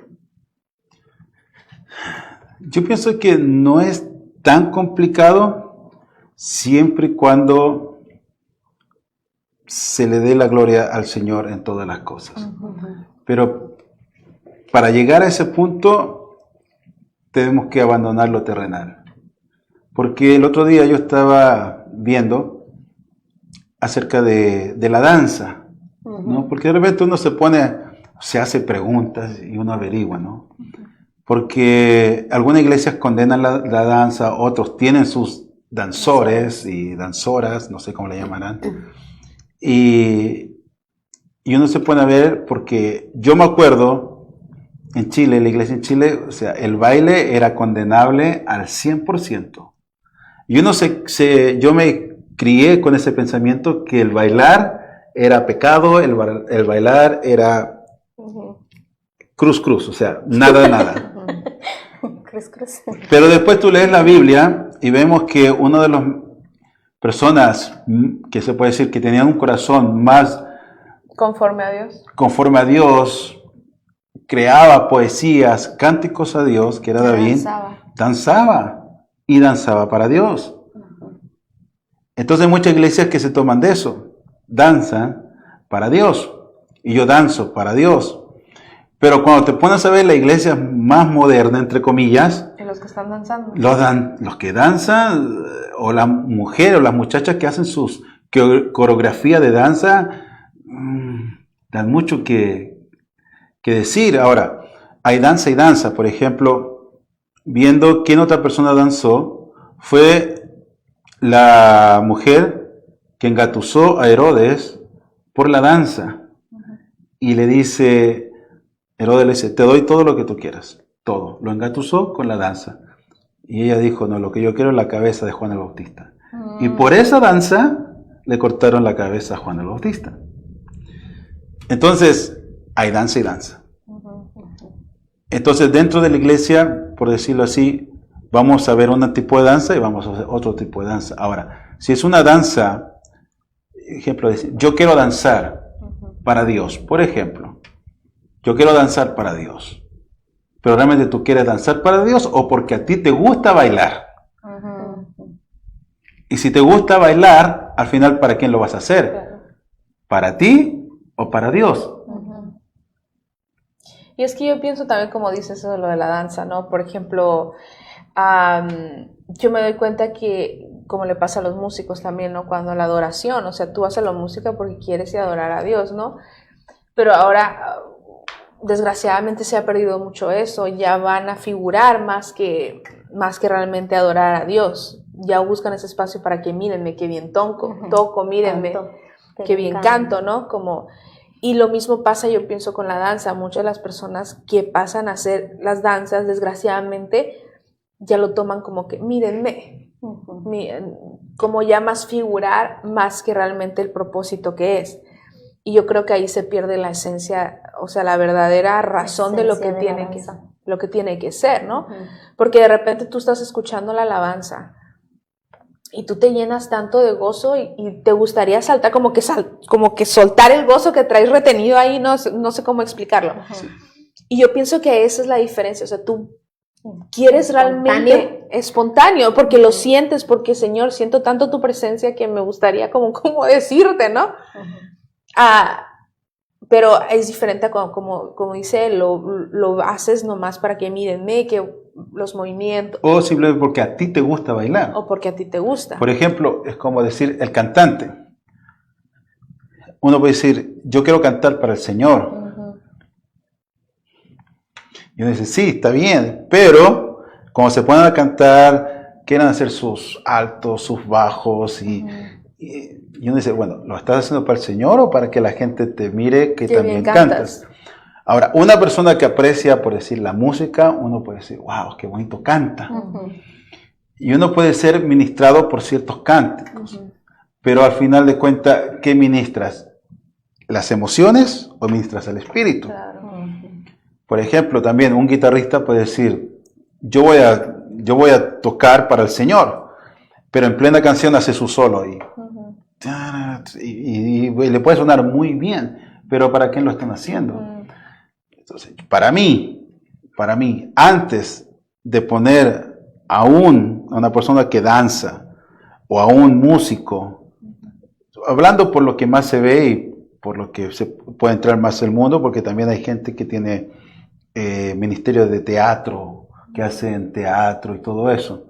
Yo pienso que no es tan complicado siempre y cuando se le dé la gloria al Señor en todas las cosas. Pero para llegar a ese punto tenemos que abandonar lo terrenal. Porque el otro día yo estaba viendo acerca de la danza, ¿no? Porque de repente uno se hace preguntas y uno averigua, ¿no? Porque algunas iglesias condenan la danza, otros tienen sus danzores y danzoras, no sé cómo le llamarán. Y uno se pone a ver, porque yo me acuerdo en Chile, la iglesia en Chile, o sea, el baile era condenable al 100%. Y yo me crié con ese pensamiento que el bailar era pecado, el bailar era cruz, o sea, nada. Cruz. Pero después tú lees la Biblia y vemos que una de las personas que se puede decir que tenían un corazón más Conforme a Dios, creaba poesías, cánticos a Dios, que era David, danzaba para Dios. Entonces hay muchas iglesias que se toman de eso, danzan para Dios, y yo danzo para Dios. Pero cuando te pones a ver la iglesia más moderna, entre comillas, los que están danzando, los que danzan, o las mujeres o las muchachas que hacen sus coreografía de danza, dan mucho que decir. Ahora, hay danza y danza. Por ejemplo, viendo quién otra persona danzó, fue la mujer que engatusó a Herodes por la danza. Y le dice, Herodes le dice, te doy todo lo que tú quieras. Todo. Lo engatusó con la danza. Y ella dijo, no, lo que yo quiero es la cabeza de Juan el Bautista. Y por esa danza le cortaron la cabeza a Juan el Bautista. Entonces, hay danza y danza. Entonces, dentro de la iglesia, por decirlo así, vamos a ver un tipo de danza y vamos a hacer otro tipo de danza. Ahora, si es una danza, ejemplo, yo quiero danzar para Dios, por ejemplo, yo quiero danzar para Dios, pero realmente tú quieres danzar para Dios o porque a ti te gusta bailar. Y si te gusta bailar, al final, ¿para quién lo vas a hacer? ¿Para ti o para Dios? Y es que yo pienso también, como dices, eso de lo de la danza, ¿no? Por ejemplo, yo me doy cuenta que, como le pasa a los músicos también, ¿no? Cuando la adoración, o sea, tú haces la música porque quieres ir a adorar a Dios, ¿no? pero ahora desgraciadamente se ha perdido mucho eso, ya van a figurar más que realmente adorar a Dios, ya buscan ese espacio para que mírenme, qué bien toco, mírenme, qué bien canto, ¿no? Y lo mismo pasa, yo pienso, con la danza. Muchas de las personas que pasan a hacer las danzas, desgraciadamente, ya lo toman como que, mírenme, como ya más figurar, más que realmente el propósito que es. Y yo creo que ahí se pierde la esencia, o sea, la verdadera razón de lo que tiene que ser, ¿no? Porque de repente tú estás escuchando la alabanza y tú te llenas tanto de gozo y te gustaría saltar, como que soltar el gozo que traes retenido ahí, no sé cómo explicarlo. Y yo pienso que esa es la diferencia, o sea, tú quieres realmente espontáneo, porque lo sientes, porque Señor, siento tanto tu presencia que me gustaría como decirte, ¿no? Pero es diferente a como dice él, lo haces nomás para que mírenme, que los movimientos. O simplemente porque a ti te gusta bailar. O porque a ti te gusta. Por ejemplo, es como decir el cantante. Uno puede decir, yo quiero cantar para el Señor. Y uno dice, sí, está bien, pero cuando se ponen a cantar, quieren hacer sus altos, sus bajos, y uno dice, bueno, ¿lo estás haciendo para el Señor o para que la gente te mire que también cantas? Ahora, una persona que aprecia, por decir, la música, uno puede decir, wow, qué bonito canta. Y uno puede ser ministrado por ciertos cánticos, pero al final de cuentas, ¿qué ministras? ¿Las emociones o ministras el espíritu? Claro. Por ejemplo, también un guitarrista puede decir, yo voy a tocar para el Señor, pero en plena canción hace su solo y le puede sonar muy bien, pero ¿para quién lo están haciendo? Entonces, para mí, antes de poner a una persona que danza o a un músico, hablando por lo que más se ve y por lo que se puede entrar más el mundo, porque también hay gente que tiene ministerios de teatro, que hacen teatro y todo eso.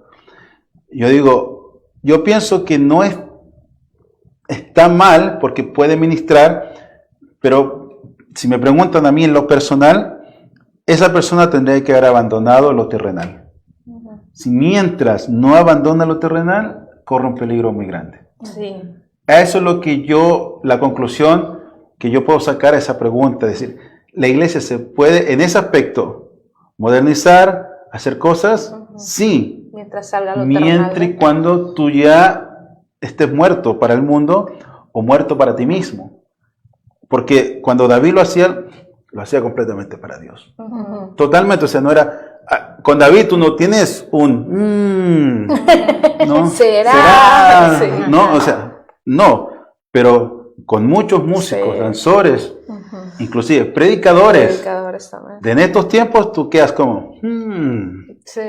Yo pienso que no está mal porque puede ministrar, pero si me preguntan a mí en lo personal, esa persona tendría que haber abandonado lo terrenal. Si mientras no abandona lo terrenal, corre un peligro muy grande. Sí. Eso es la conclusión que yo puedo sacar a esa pregunta, es decir, la iglesia se puede, en ese aspecto, modernizar, hacer cosas, sí, mientras salga lo mientras y cuando tú ya estés muerto para el mundo o muerto para ti mismo. Porque cuando David lo hacía completamente para Dios. Totalmente, o sea, no era... Con David tú no tienes ¿no? ¿Será? Sí. No, o sea, no, pero con muchos músicos, danzores, inclusive predicadores también. de en estos tiempos tú quedas como, sí.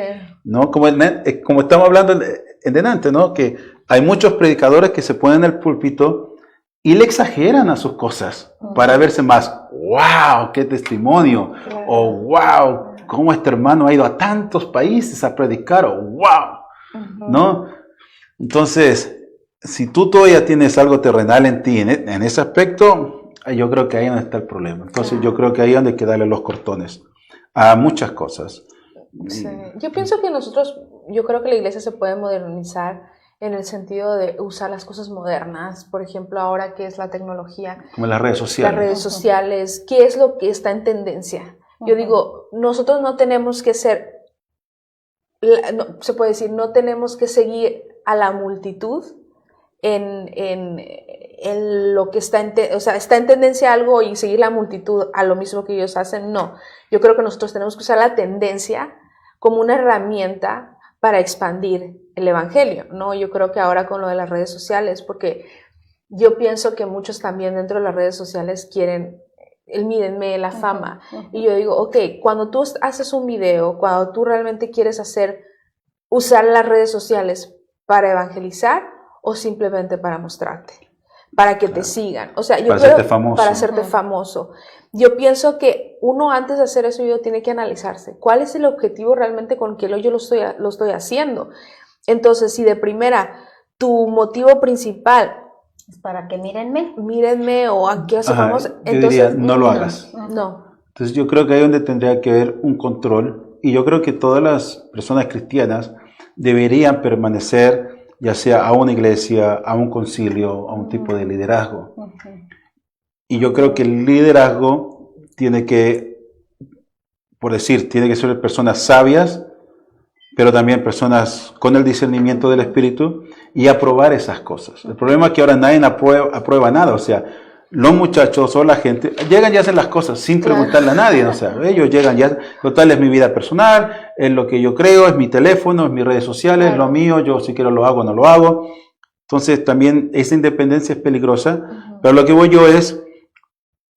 ¿no? Como estamos hablando en delante, ¿no? Que hay muchos predicadores que se ponen en el púlpito y le exageran a sus cosas para verse más, wow, qué testimonio, o wow, cómo este hermano ha ido a tantos países a predicar, o wow, ¿no? Entonces, si tú todavía tienes algo terrenal en ti, en ese aspecto, yo creo que ahí es donde está el problema. Entonces, yo creo que ahí es donde hay que darle los cortones a muchas cosas. Sí. Yo pienso que yo creo que la iglesia se puede modernizar en el sentido de usar las cosas modernas, por ejemplo, ahora que es la tecnología. Como las redes sociales. Las redes sociales, ¿qué es lo que está en tendencia? Yo digo, nosotros no tenemos que se puede decir, no tenemos que seguir a la multitud en lo que está está en tendencia algo y seguir la multitud a lo mismo que ellos hacen, no. Yo creo que nosotros tenemos que usar la tendencia como una herramienta para expandir el evangelio, ¿no? Yo creo que ahora con lo de las redes sociales, porque yo pienso que muchos también dentro de las redes sociales quieren el mírenme, la fama, y yo digo, ok, cuando tú haces un video, cuando tú realmente quieres usar las redes sociales para evangelizar o simplemente para mostrarte, para que te sigan, o sea, yo para creo hacerte famoso. Para hacerte famoso. Yo pienso que uno antes de hacer eso tiene que analizarse, ¿cuál es el objetivo realmente con que yo lo estoy haciendo? Entonces, si de primera tu motivo principal Es para que mírenme. mírenme o aquí hacemos. Yo diría, no lo hagas. No. Entonces yo creo que ahí es donde tendría que haber un control, y yo creo que todas las personas cristianas deberían permanecer, ya sea a una iglesia, a un concilio, a un tipo de liderazgo. Y yo creo que el liderazgo tiene que, por decir, tiene que ser personas sabias, pero también personas con el discernimiento del Espíritu, y aprobar esas cosas. El problema es que ahora nadie aprueba nada, o sea, los muchachos o la gente llegan y hacen las cosas sin preguntarle a nadie, o sea, ellos llegan ya, total es mi vida personal, es lo que yo creo, es mi teléfono, es mis redes sociales, es lo mío, yo si quiero lo hago o no lo hago. Entonces también esa independencia es peligrosa, pero lo que voy yo es,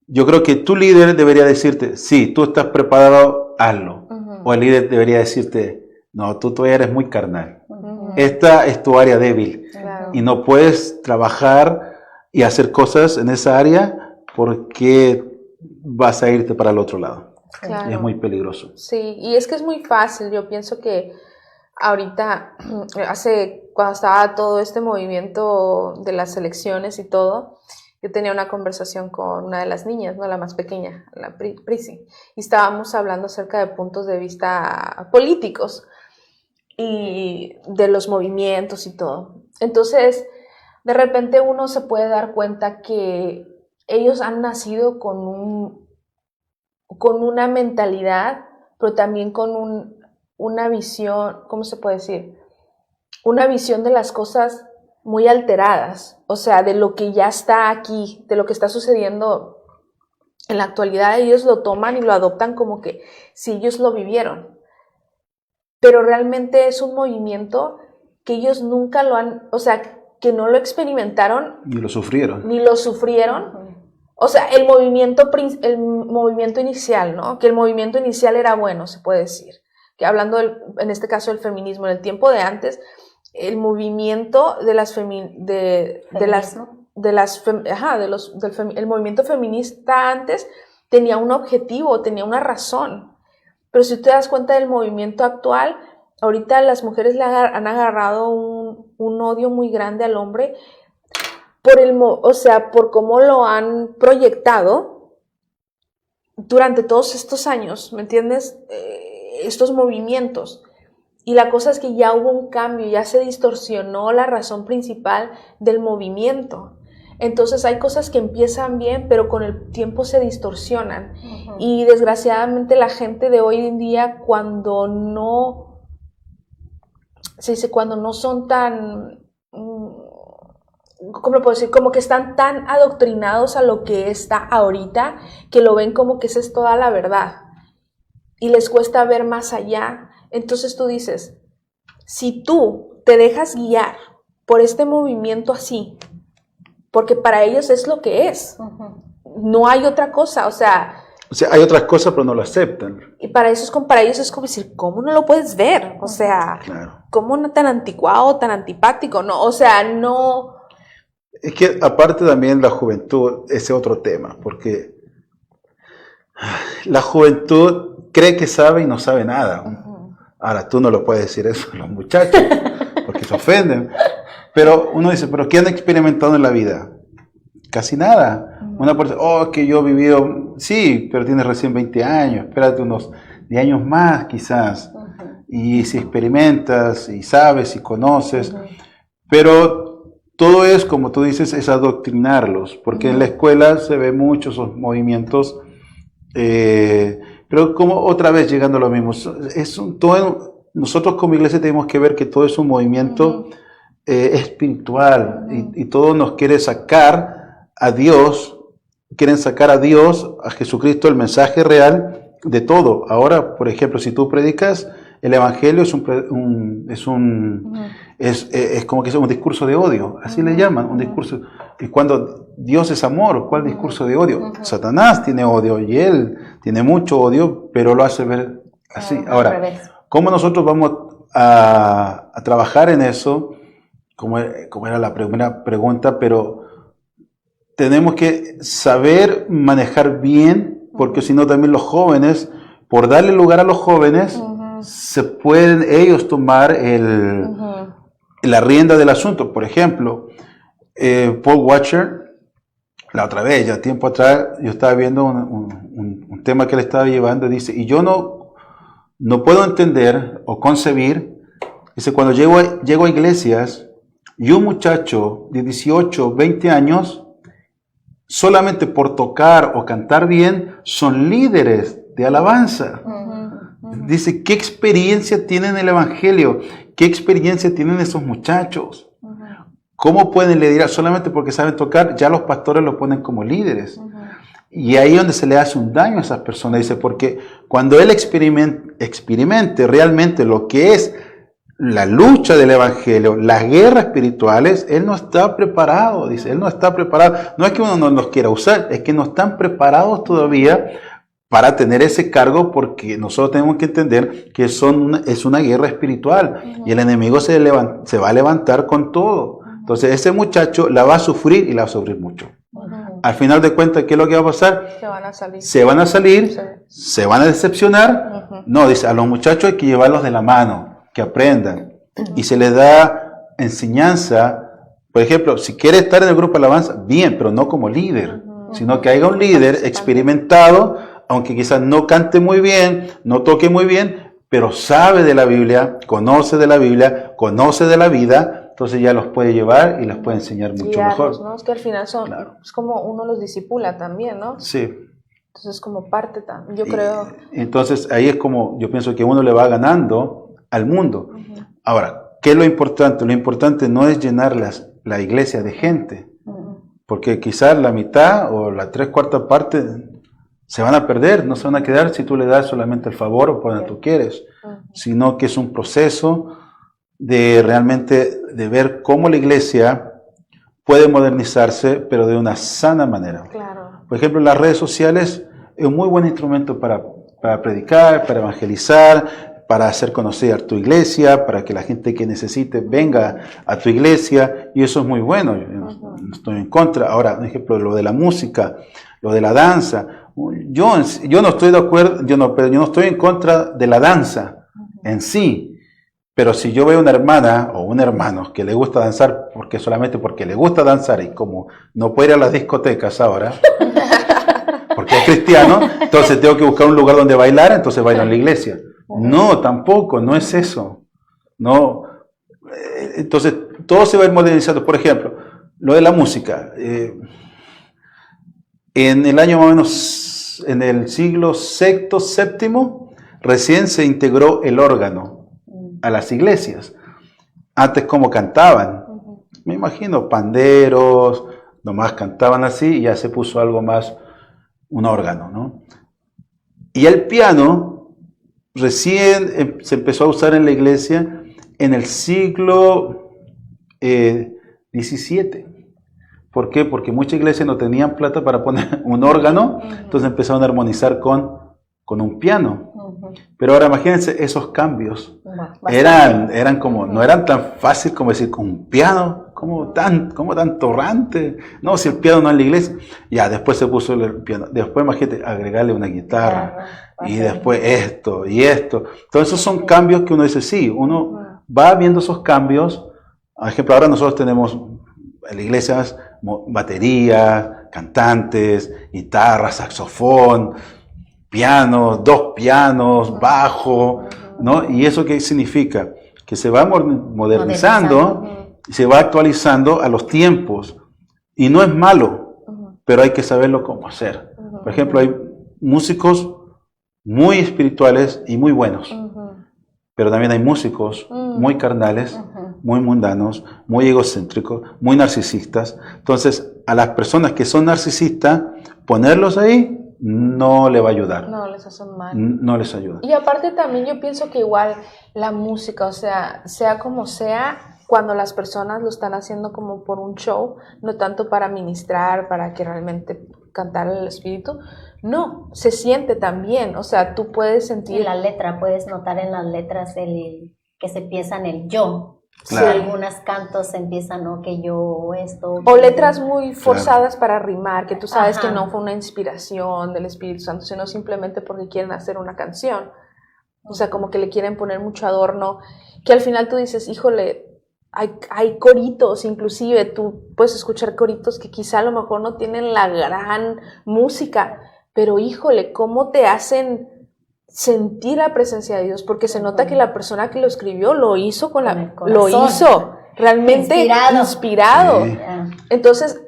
yo creo que tu líder debería decirte, sí, tú estás preparado, hazlo. O el líder debería decirte, no, tú todavía eres muy carnal. Esta es tu área débil. Claro. Y no puedes trabajar y hacer cosas en esa área porque vas a irte para el otro lado. Claro. Y es muy peligroso. Sí, y es que es muy fácil. Yo pienso que ahorita, cuando estaba todo este movimiento de las elecciones y todo, yo tenía una conversación con una de las niñas, ¿no? La más pequeña, la Prisi, y estábamos hablando acerca de puntos de vista políticos y de los movimientos y todo. Entonces, de repente uno se puede dar cuenta que ellos han nacido con una mentalidad, pero también con una visión, ¿cómo se puede decir? Una visión de las cosas muy alteradas, o sea, de lo que ya está aquí, de lo que está sucediendo en la actualidad. Ellos lo toman y lo adoptan como que si ellos lo vivieron, pero realmente es un movimiento que ellos nunca lo han, o sea, que no lo experimentaron. Ni lo sufrieron. Ni lo sufrieron. O sea, el movimiento inicial, ¿no? Que el movimiento inicial era bueno, se puede decir. Que hablando, en este caso, del feminismo, en el tiempo de antes, el movimiento el movimiento feminista antes tenía un objetivo, tenía una razón. Pero si te das cuenta del movimiento actual, ahorita las mujeres le han agarrado un odio muy grande al hombre por cómo lo han proyectado durante todos estos años, ¿me entiendes? Estos movimientos. Y la cosa es que ya hubo un cambio, ya se distorsionó la razón principal del movimiento. Entonces hay cosas que empiezan bien, pero con el tiempo se distorsionan. Y desgraciadamente la gente de hoy en día, cuando no son tan, ¿cómo lo puedo decir? Como que están tan adoctrinados a lo que está ahorita, que lo ven como que esa es toda la verdad. Y les cuesta ver más allá. Entonces tú dices, si tú te dejas guiar por este movimiento así, porque para ellos es lo que es, no hay otra cosa, o sea, hay otras cosas, pero no lo aceptan. Y para ellos es como decir, ¿cómo no lo puedes ver? O sea, claro. ¿Cómo no tan anticuado, tan antipático? No, o sea, no. Es que aparte también la juventud, ese es otro tema, porque la juventud cree que sabe y no sabe nada. Ahora, tú no lo puedes decir eso a los muchachos, porque se ofenden. Pero uno dice, ¿pero qué han experimentado en la vida? Casi nada. Una persona, que yo he vivido, sí, pero tienes recién 20 años, espérate unos 10 años más quizás. Y si experimentas, y sabes, y conoces, pero todo es, como tú dices, es adoctrinarlos, porque en la escuela se ve muchos esos movimientos, pero como otra vez llegando a lo mismo, nosotros como iglesia tenemos que ver que todo es un movimiento espiritual, y todo nos quiere sacar a Dios, quieren sacar a Dios, a Jesucristo, el mensaje real de todo. Ahora, por ejemplo, si tú predicas el evangelio, es como que es un discurso de odio, así le llaman, un discurso. Y cuando Dios es amor, ¿cuál discurso de odio? Satanás tiene odio, y él tiene mucho odio, pero lo hace ver así. Ahora, ¿cómo nosotros vamos a trabajar en eso? Como era la primera pregunta, pero tenemos que saber manejar bien, porque si no también los jóvenes, por darle lugar a los jóvenes, se pueden ellos tomar la rienda del asunto. Por ejemplo, Paul Washer, la otra vez, ya tiempo atrás, yo estaba viendo un tema que él estaba llevando y dice, y yo no puedo entender o concebir, dice, cuando llego a iglesias y un muchacho de 18, 20 años, solamente por tocar o cantar bien, son líderes de alabanza. Dice, ¿qué experiencia tienen el Evangelio? ¿Qué experiencia tienen esos muchachos? ¿Cómo pueden liderar? Solamente porque saben tocar, ya los pastores lo ponen como líderes. Y ahí es donde se le hace un daño a esas personas. Dice, porque cuando él experimente realmente lo que es la lucha del Evangelio, las guerras espirituales, él no está preparado. Dice, él no está preparado. No es que uno no los quiera usar, es que no están preparados todavía para tener ese cargo, porque nosotros tenemos que entender que es una guerra espiritual y el enemigo se va a levantar con todo. Entonces ese muchacho la va a sufrir y la va a sufrir mucho. Al final de cuentas, ¿qué es lo que va a pasar? Se van a salir. Se van a salir, se van a decepcionar. No, dice, a los muchachos hay que llevarlos de la mano, que aprendan. Y se les da enseñanza. Por ejemplo, si quiere estar en el grupo de alabanza, bien, pero no como líder, sino que haya un líder experimentado, aunque quizás no cante muy bien, no toque muy bien, pero sabe de la Biblia, conoce de la Biblia, conoce de la vida, entonces ya los puede llevar y les puede enseñar mucho mejor. ¿No? Es que al final es como uno los disipula también, ¿no? Sí. Entonces como parte también, yo creo. Entonces ahí es como, yo pienso que uno le va ganando al mundo. Ahora, ¿qué es lo importante? Lo importante no es llenar la iglesia de gente, porque quizás la mitad o la 3/4 parte se van a perder, no se van a quedar si tú le das solamente el favor o cuando tú quieres, sino que es un proceso de realmente de ver cómo la iglesia puede modernizarse, pero de una sana manera. Claro. Por ejemplo, las redes sociales es un muy buen instrumento para predicar, para evangelizar, para hacer conocer a tu iglesia, para que la gente que necesite venga a tu iglesia, y eso es muy bueno, yo no estoy en contra. Ahora, por ejemplo, lo de la música, lo de la danza, yo no estoy de acuerdo, yo no estoy en contra de la danza en sí. Pero si yo veo una hermana o un hermano que le gusta danzar solamente porque le gusta danzar y como no puede ir a las discotecas ahora, porque es cristiano, entonces tengo que buscar un lugar donde bailar, entonces bailo en la iglesia. No, tampoco, no es eso. No. Entonces todo se va a ir modernizando. Por ejemplo, lo de la música. En el año más o menos, en el siglo VI, VII, recién se integró el órgano a las iglesias. Antes, ¿cómo cantaban? Me imagino panderos, nomás cantaban así y ya se puso algo más, un órgano, ¿no? Y el piano recién se empezó a usar en la iglesia en el siglo XVII. ¿Por qué? Porque muchas iglesias no tenían plata para poner un órgano, entonces empezaron a armonizar con un piano. Pero ahora imagínense esos cambios. Eran como, no eran tan fácil como decir con un piano, como tan torrante. No, si el piano no es en la iglesia. Ya, después se puso el piano. Después imagínate agregarle una guitarra. Y después esto y esto. Entonces esos son cambios que uno dice, sí, uno va viendo esos cambios. Por ejemplo, ahora nosotros tenemos en la iglesia baterías, cantantes, guitarra, saxofón, pianos, 2 pianos, bajo, ¿no? ¿Y eso qué significa? Que se va modernizando y se va actualizando a los tiempos. Y no es malo, pero hay que saberlo cómo hacer. Por ejemplo, hay músicos muy espirituales y muy buenos, pero también hay músicos muy carnales, muy mundanos, muy egocéntricos, muy narcisistas. Entonces, a las personas que son narcisistas, ponerlos ahí no le va a ayudar. No les hace mal. No les ayuda. Y aparte también yo pienso que igual la música, o sea como sea, cuando las personas lo están haciendo como por un show, no tanto para ministrar, para que realmente cantar el espíritu, no, se siente también, o sea, tú puedes sentir... Y la letra, puedes notar en las letras que se empieza en el yo. Claro. Sí, algunos cantos empiezan, ¿no? Que yo esto... O letras muy forzadas para rimar, que tú sabes Ajá. que no fue una inspiración del Espíritu Santo, sino simplemente porque quieren hacer una canción. O sea, como que le quieren poner mucho adorno, que al final tú dices, híjole, hay coritos, inclusive tú puedes escuchar coritos que quizá a lo mejor no tienen la gran música, pero híjole, cómo te hacen sentir la presencia de Dios, porque se nota que la persona que lo escribió lo hizo con el lo corazón. hizo realmente inspirado. Sí. Entonces,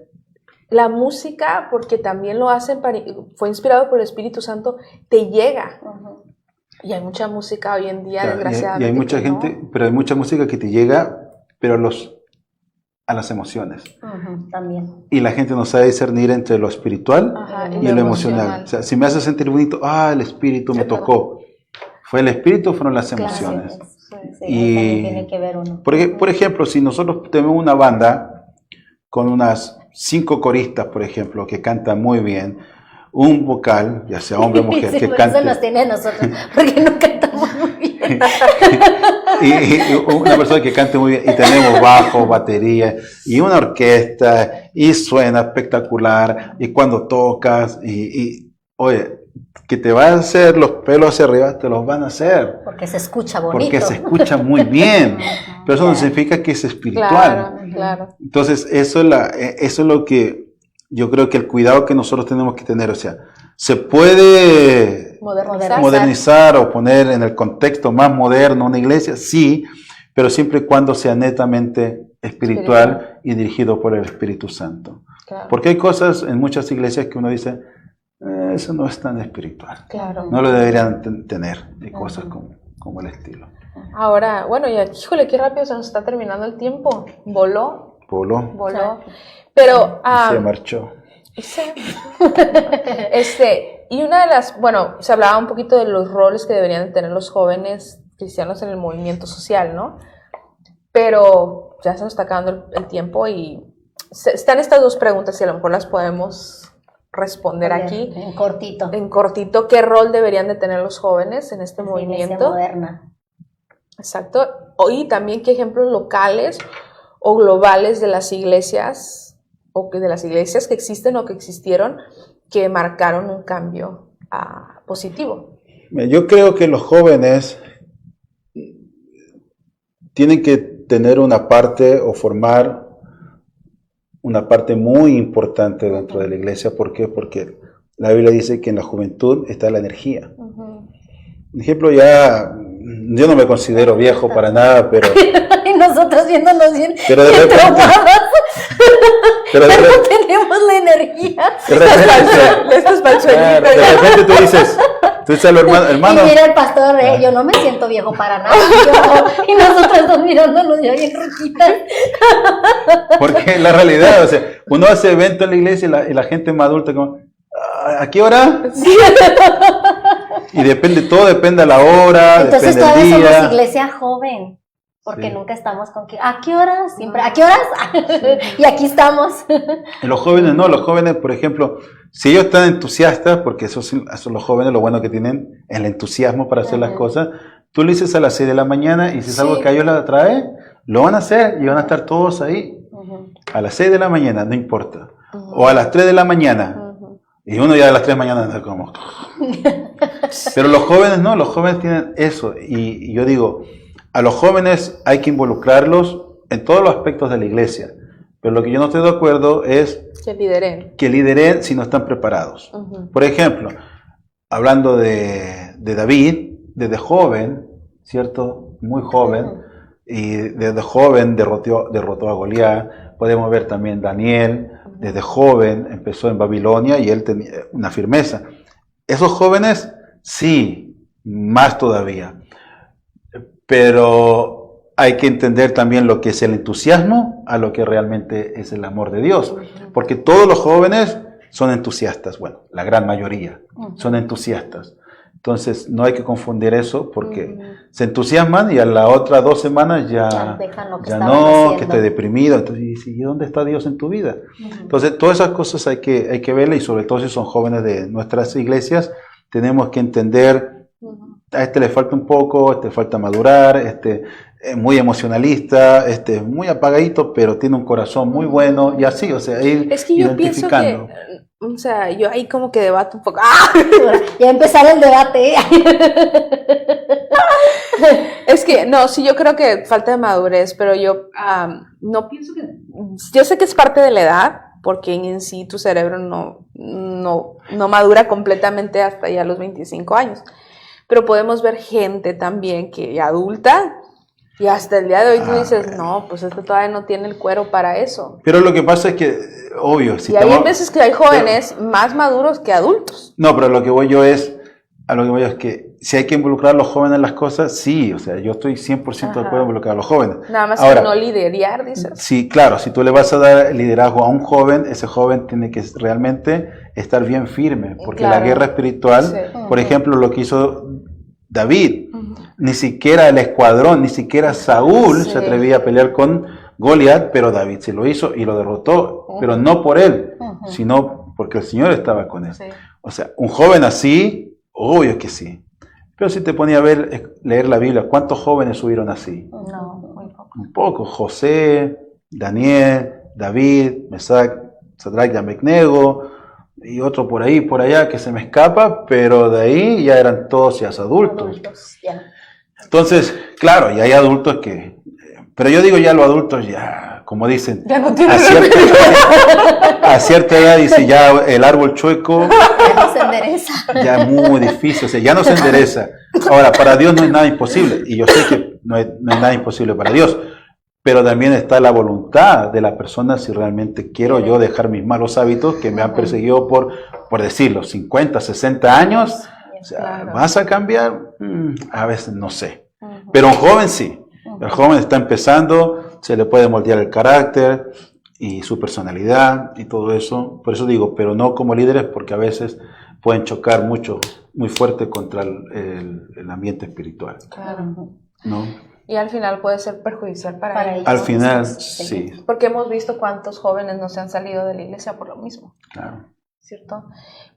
la música, porque también lo hacen, fue inspirado por el Espíritu Santo, te llega. Y hay mucha música hoy en día, Claro, desgraciadamente. y hay mucha gente, pero hay mucha música que te llega, pero a las emociones. También. Y la gente no sabe discernir entre lo espiritual y lo emocional. O sea, si me hace sentir bonito, el espíritu me tocó. ¿Fue el espíritu o fueron las emociones? Sí, Y también tiene que ver uno. por ejemplo, si nosotros tenemos una banda con unas 5 coristas, por ejemplo, que cantan muy bien, un vocal, ya sea hombre o mujer, sí, que por cante. eso nos tiene a nosotros, porque no cantamos muy bien. y una persona que cante muy bien, y tenemos bajo, batería, y una orquesta, y suena espectacular, y cuando tocas, oye, que te van a hacer los pelos hacia arriba, te los van a hacer. Porque se escucha bonito. Porque se escucha muy bien, pero eso no significa que es espiritual. Claro. Entonces, eso es lo que yo creo que el cuidado que nosotros tenemos que tener, o sea, se puede modernizar o poner en el contexto más moderno una iglesia, sí, pero siempre y cuando sea netamente espiritual y dirigido por el Espíritu Santo. Claro. Porque hay cosas en muchas iglesias que uno dice, eso no es tan espiritual. Claro. No lo deberían tener, y cosas como el estilo. Ahora, bueno, y aquí, híjole, qué rápido se nos está terminando el tiempo. Voló. Pero se marchó. Y una de las, bueno, se hablaba un poquito de los roles que deberían de tener los jóvenes cristianos en el movimiento social, ¿no? Pero ya se nos está acabando el tiempo y están estas dos preguntas y a lo mejor las podemos responder aquí. En cortito. En cortito, ¿qué rol deberían de tener los jóvenes en este movimiento? Iglesia moderna. Exacto. Y también qué ejemplos locales o globales de las iglesias que existen o que existieron que marcaron un cambio positivo. Yo creo que los jóvenes tienen que tener una parte o formar una parte muy importante dentro de la iglesia. ¿Por qué? Porque la Biblia dice que en la juventud está la energía. Por ejemplo, yo no me considero viejo para nada, pero... Y nosotros viéndonos bien pero de repente, pero tenemos la energía. De repente tú dices a los hermanos. Y mira el pastor, yo no me siento viejo para nada. Y nosotros dos mirándonos ya bien rojitas. Porque la realidad, o sea, uno hace evento en la iglesia y la gente más adulta como, ¿a qué hora? Sí. Y todo depende de la hora, entonces depende del día. Entonces somos iglesia joven. Porque nunca estamos con que, ¿a qué horas? Siempre, ¿a qué horas? Y aquí estamos. Y los jóvenes no, los jóvenes, por ejemplo, si ellos están entusiastas, porque eso son los jóvenes, lo bueno que tienen, el entusiasmo para hacer las cosas, tú le dices a las 6 de la mañana y si es algo que a ellos les atrae, lo van a hacer y van a estar todos ahí. A las 6 de la mañana, no importa. O a las 3 de la mañana. Y uno ya a las 3 de la mañana anda como... Pero los jóvenes no, los jóvenes tienen eso. Y yo digo... A los jóvenes hay que involucrarlos en todos los aspectos de la iglesia, pero lo que yo no estoy de acuerdo es que lideren si no están preparados. Por ejemplo, hablando de David, desde joven, ¿cierto? Muy joven, y desde joven derrotó a Goliat. Podemos ver también Daniel, desde joven empezó en Babilonia y él tenía una firmeza. Esos jóvenes, sí, más todavía. Pero hay que entender también lo que es el entusiasmo a lo que realmente es el amor de Dios. Porque todos los jóvenes son entusiastas. Bueno, la gran mayoría son entusiastas. Entonces no hay que confundir eso porque se entusiasman y a las otras 2 semanas ya no, que estoy deprimido. Entonces, ¿y dónde está Dios en tu vida? Entonces todas esas cosas hay que verlas y sobre todo si son jóvenes de nuestras iglesias, tenemos que entender... A este le falta un poco, a este le falta madurar, este es muy emocionalista, este es muy apagadito, pero tiene un corazón muy bueno y así, o sea, ir es que yo identificando. Pienso que, o sea, yo ahí como que debato un poco. Ya empezar el debate. Es que, no, sí, yo creo que falta de madurez, pero yo no pienso que... Yo sé que es parte de la edad, porque en sí tu cerebro no madura completamente hasta ya los 25 años. Pero podemos ver gente también que adulta y hasta el día de hoy tú dices, no, pues este todavía no tiene el cuero para eso. Pero lo que pasa es que, obvio, si Y hay veces que hay jóvenes más maduros que adultos. No, pero a lo que voy es que si hay que involucrar a los jóvenes en las cosas, sí, o sea, yo estoy 100% de acuerdo en involucrar a los jóvenes. Nada más Ahora, que no liderar, dices. Sí, claro, si tú le vas a dar liderazgo a un joven, ese joven tiene que realmente estar bien firme, porque la guerra espiritual, por ejemplo, lo que hizo David, ni siquiera el escuadrón, ni siquiera Saúl se atrevía a pelear con Goliat, pero David se lo hizo y lo derrotó, pero no por él, sino porque el Señor estaba con él. O sea, un joven así, obvio que sí. Pero si te ponía a leer la Biblia, ¿cuántos jóvenes subieron así? No, muy poco. Un poco. José, Daniel, David, Mesac, Sadrach y Abednego, y otro por ahí, por allá, que se me escapa, pero de ahí ya eran todos ya adultos. Entonces, claro, y hay adultos que... Pero yo digo ya los adultos ya, como dicen, ya no tienen a cierta edad dice ya el árbol chueco Ya no se endereza. ya es muy difícil, o sea, ya no se endereza. Ahora, para Dios no es nada imposible, y yo sé que no es nada imposible para Dios, pero también está la voluntad de la persona si realmente quiero yo dejar mis malos hábitos que me han perseguido por decirlo, 50, 60 años, o sea, ¿vas a cambiar? A veces no sé, pero un joven sí. El joven está empezando, se le puede moldear el carácter y su personalidad y todo eso. Por eso digo, pero no como líderes, porque a veces pueden chocar mucho, muy fuerte contra el ambiente espiritual. Claro. ¿No? Y al final puede ser perjudicial para ellos. Al final, sí. Porque hemos visto cuántos jóvenes no se han salido de la iglesia por lo mismo. Claro. ¿Cierto?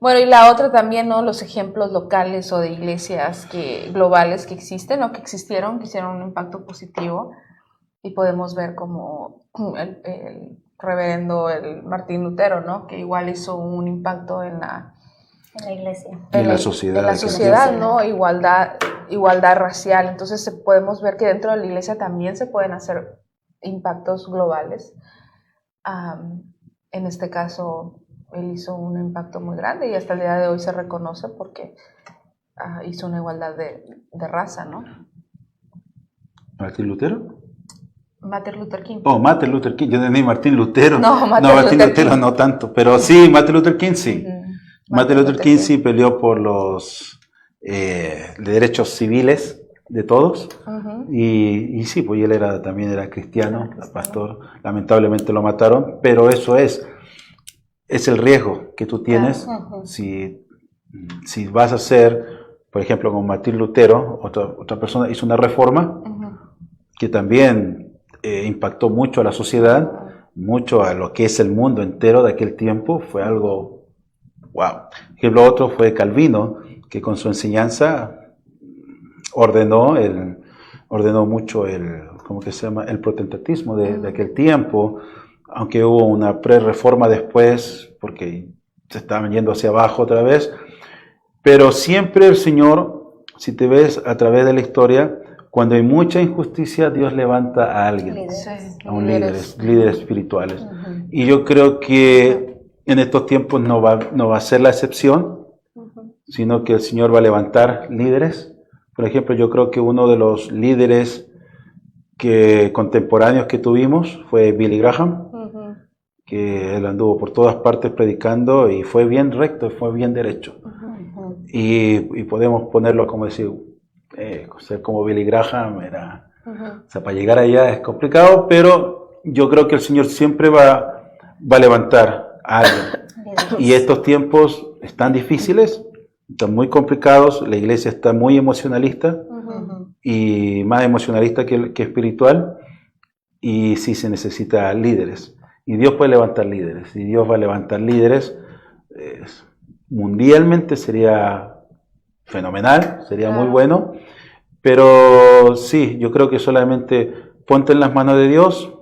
Bueno, y la otra también, ¿no? Los ejemplos locales o de iglesias globales que existen o que existieron, que hicieron un impacto positivo. Y podemos ver como el reverendo Martín Lutero, ¿no? Que igual hizo un impacto en la iglesia. En la sociedad. En la sociedad, ¿no? Igualdad racial. Entonces podemos ver que dentro de la iglesia también se pueden hacer impactos globales. En este caso, él hizo un impacto muy grande y hasta el día de hoy se reconoce porque hizo una igualdad de raza, ¿no? ¿Martín Lutero? Martin Luther King. Oh, Martin Luther King. Yo entendí Martín Lutero. No, Martín Lutero no tanto, pero sí, Martin Luther King sí. Martin Luther King sí peleó por los derechos civiles de todos. Y sí, pues él también era cristiano, pastor. Lamentablemente lo mataron, pero eso es el riesgo que tú tienes si vas a hacer, por ejemplo, con Martín Lutero, otra persona hizo una reforma que también impactó mucho a la sociedad, mucho a lo que es el mundo entero de aquel tiempo. Fue algo, wow. Por ejemplo, otro fue Calvino, que con su enseñanza ordenó mucho ¿cómo que se llama? El protestantismo de aquel tiempo, aunque hubo una pre-reforma después, porque se estaban yendo hacia abajo otra vez, pero siempre el Señor, si te ves a través de la historia, cuando hay mucha injusticia, Dios levanta a alguien, a un líderes espirituales. Y yo creo que en estos tiempos no va a ser la excepción, sino que el Señor va a levantar líderes. Por ejemplo, yo creo que uno de los líderes contemporáneos que tuvimos fue Billy Graham, que él anduvo por todas partes predicando y fue bien recto, fue bien derecho. Y podemos ponerlo como decir, ser como Billy Graham o sea, para llegar allá es complicado, pero yo creo que el Señor siempre va a levantar a alguien. Y estos tiempos están difíciles, están muy complicados, la iglesia está muy emocionalista y más emocionalista que espiritual, y sí se necesita líderes. Y Dios puede levantar líderes, y Dios va a levantar líderes mundialmente, sería fenomenal, sería muy bueno, pero sí, yo creo que solamente ponte en las manos de Dios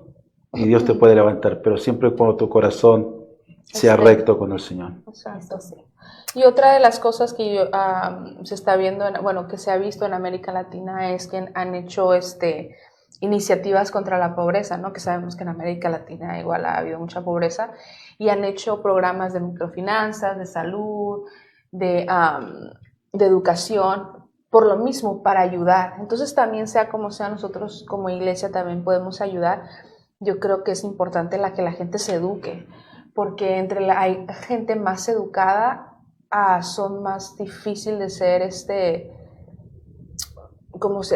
y Dios te puede levantar, pero siempre cuando tu corazón sea recto con el Señor. Exacto. Y otra de las cosas que se está viendo, bueno, que se ha visto en América Latina es que han hecho iniciativas contra la pobreza, ¿no? Que sabemos que en América Latina igual ha habido mucha pobreza, y han hecho programas de microfinanzas, de salud, de educación, por lo mismo, para ayudar. Entonces también sea como sea, nosotros como iglesia también podemos ayudar. Yo creo que es importante que la gente se eduque, porque hay gente más educada, son más difícil de ser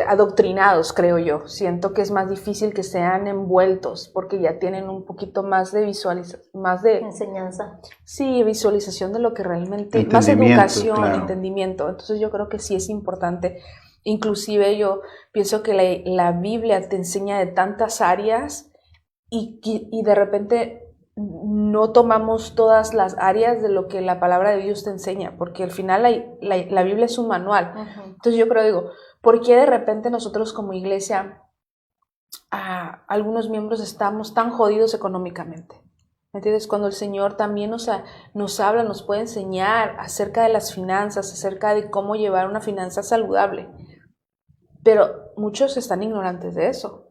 adoctrinados, creo yo. Siento que es más difícil que sean envueltos porque ya tienen un poquito más de enseñanza. Sí, visualización de lo que realmente, más educación, claro. Entendimiento. Entonces yo creo que sí es importante. Inclusive yo pienso que la Biblia te enseña de tantas áreas y de repente no tomamos todas las áreas de lo que la palabra de Dios te enseña, porque al final la Biblia es un manual. Entonces yo digo, ¿por qué de repente nosotros como iglesia, algunos miembros estamos tan jodidos económicamente? ¿Me entiendes? Cuando el Señor también nos habla, nos puede enseñar acerca de las finanzas, acerca de cómo llevar una finanza saludable. Pero muchos están ignorantes de eso.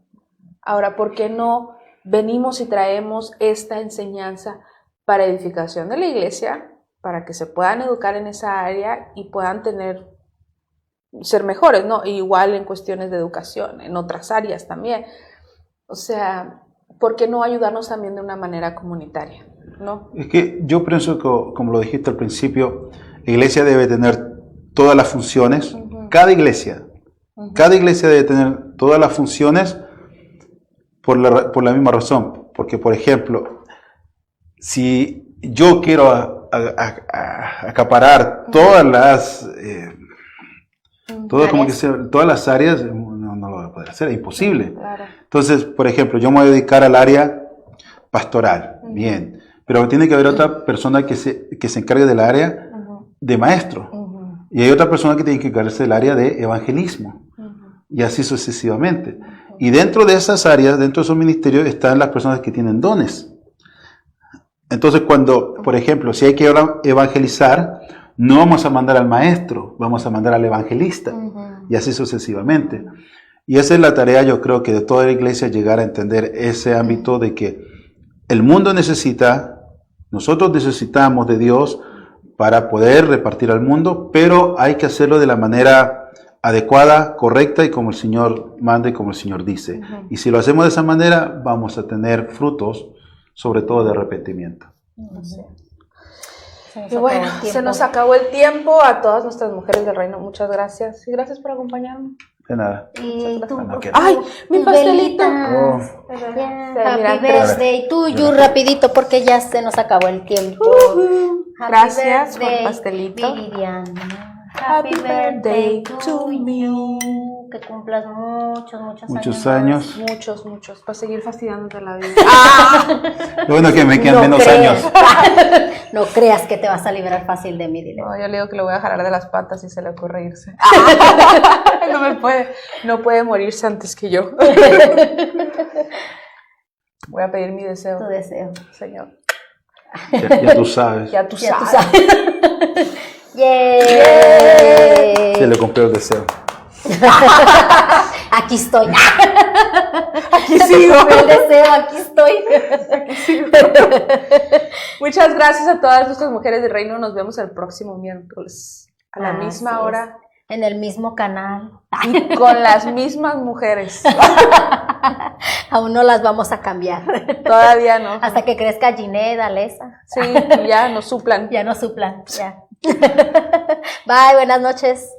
Ahora, ¿por qué no venimos y traemos esta enseñanza para edificación de la iglesia, para que se puedan educar en esa área y puedan ser mejores, ¿no? Igual en cuestiones de educación, en otras áreas también. O sea, ¿por qué no ayudarnos también de una manera comunitaria, ¿no? Es que yo pienso que, como lo dijiste al principio, la iglesia debe tener todas las funciones, cada iglesia debe tener todas las funciones por la misma razón, porque por ejemplo, si yo quiero acaparar todas las todas las áreas, no lo voy a poder hacer, es imposible. Claro. Entonces, por ejemplo, yo me voy a dedicar al área pastoral, bien, pero tiene que haber otra persona que se encargue del área de maestro, y hay otra persona que tiene que encargarse del área de evangelismo, y así sucesivamente. Y dentro de esas áreas, dentro de esos ministerios, están las personas que tienen dones. Entonces, cuando, por ejemplo, si hay que evangelizar, no vamos a mandar al maestro, vamos a mandar al evangelista, y así sucesivamente. Y esa es la tarea, yo creo, que de toda la iglesia, llegar a entender ese ámbito de que el mundo nosotros necesitamos de Dios para poder repartir al mundo, pero hay que hacerlo de la manera adecuada, correcta y como el Señor manda y como el Señor dice. Y si lo hacemos de esa manera, vamos a tener frutos, sobre todo de arrepentimiento. Y bueno, se nos acabó el tiempo. A todas nuestras mujeres del reino, muchas gracias. Y gracias por acompañarme. De nada. Y tú, ¡ay, mi pastelito! Happy birthday tuyo, rapidito, porque ya se nos acabó el tiempo. Gracias por el pastelito. Viridiana. Happy birthday to me. Que cumplas muchos años. Muchos, para seguir fastidiándote la vida. Lo bueno es que me quedan menos años. No creas que te vas a liberar fácil de mí, dile. No, yo le digo que lo voy a jalar de las patas y se le ocurre irse. No puede morirse antes que yo. Voy a pedir mi deseo. Tu deseo. Señor. Ya tú sabes. Ya tú sabes. ¡Yay! Se le cumplió el deseo. Aquí estoy. Aquí sigo. El deseo, aquí estoy. Muchas gracias a todas nuestras mujeres del reino. Nos vemos el próximo miércoles a la misma hora. En el mismo canal. Y con las mismas mujeres. Aún no las vamos a cambiar. Todavía no. Hasta que crezca Ginette, Alesa. Sí, ya nos suplan. Ya nos suplan. Ya. Bye, buenas noches.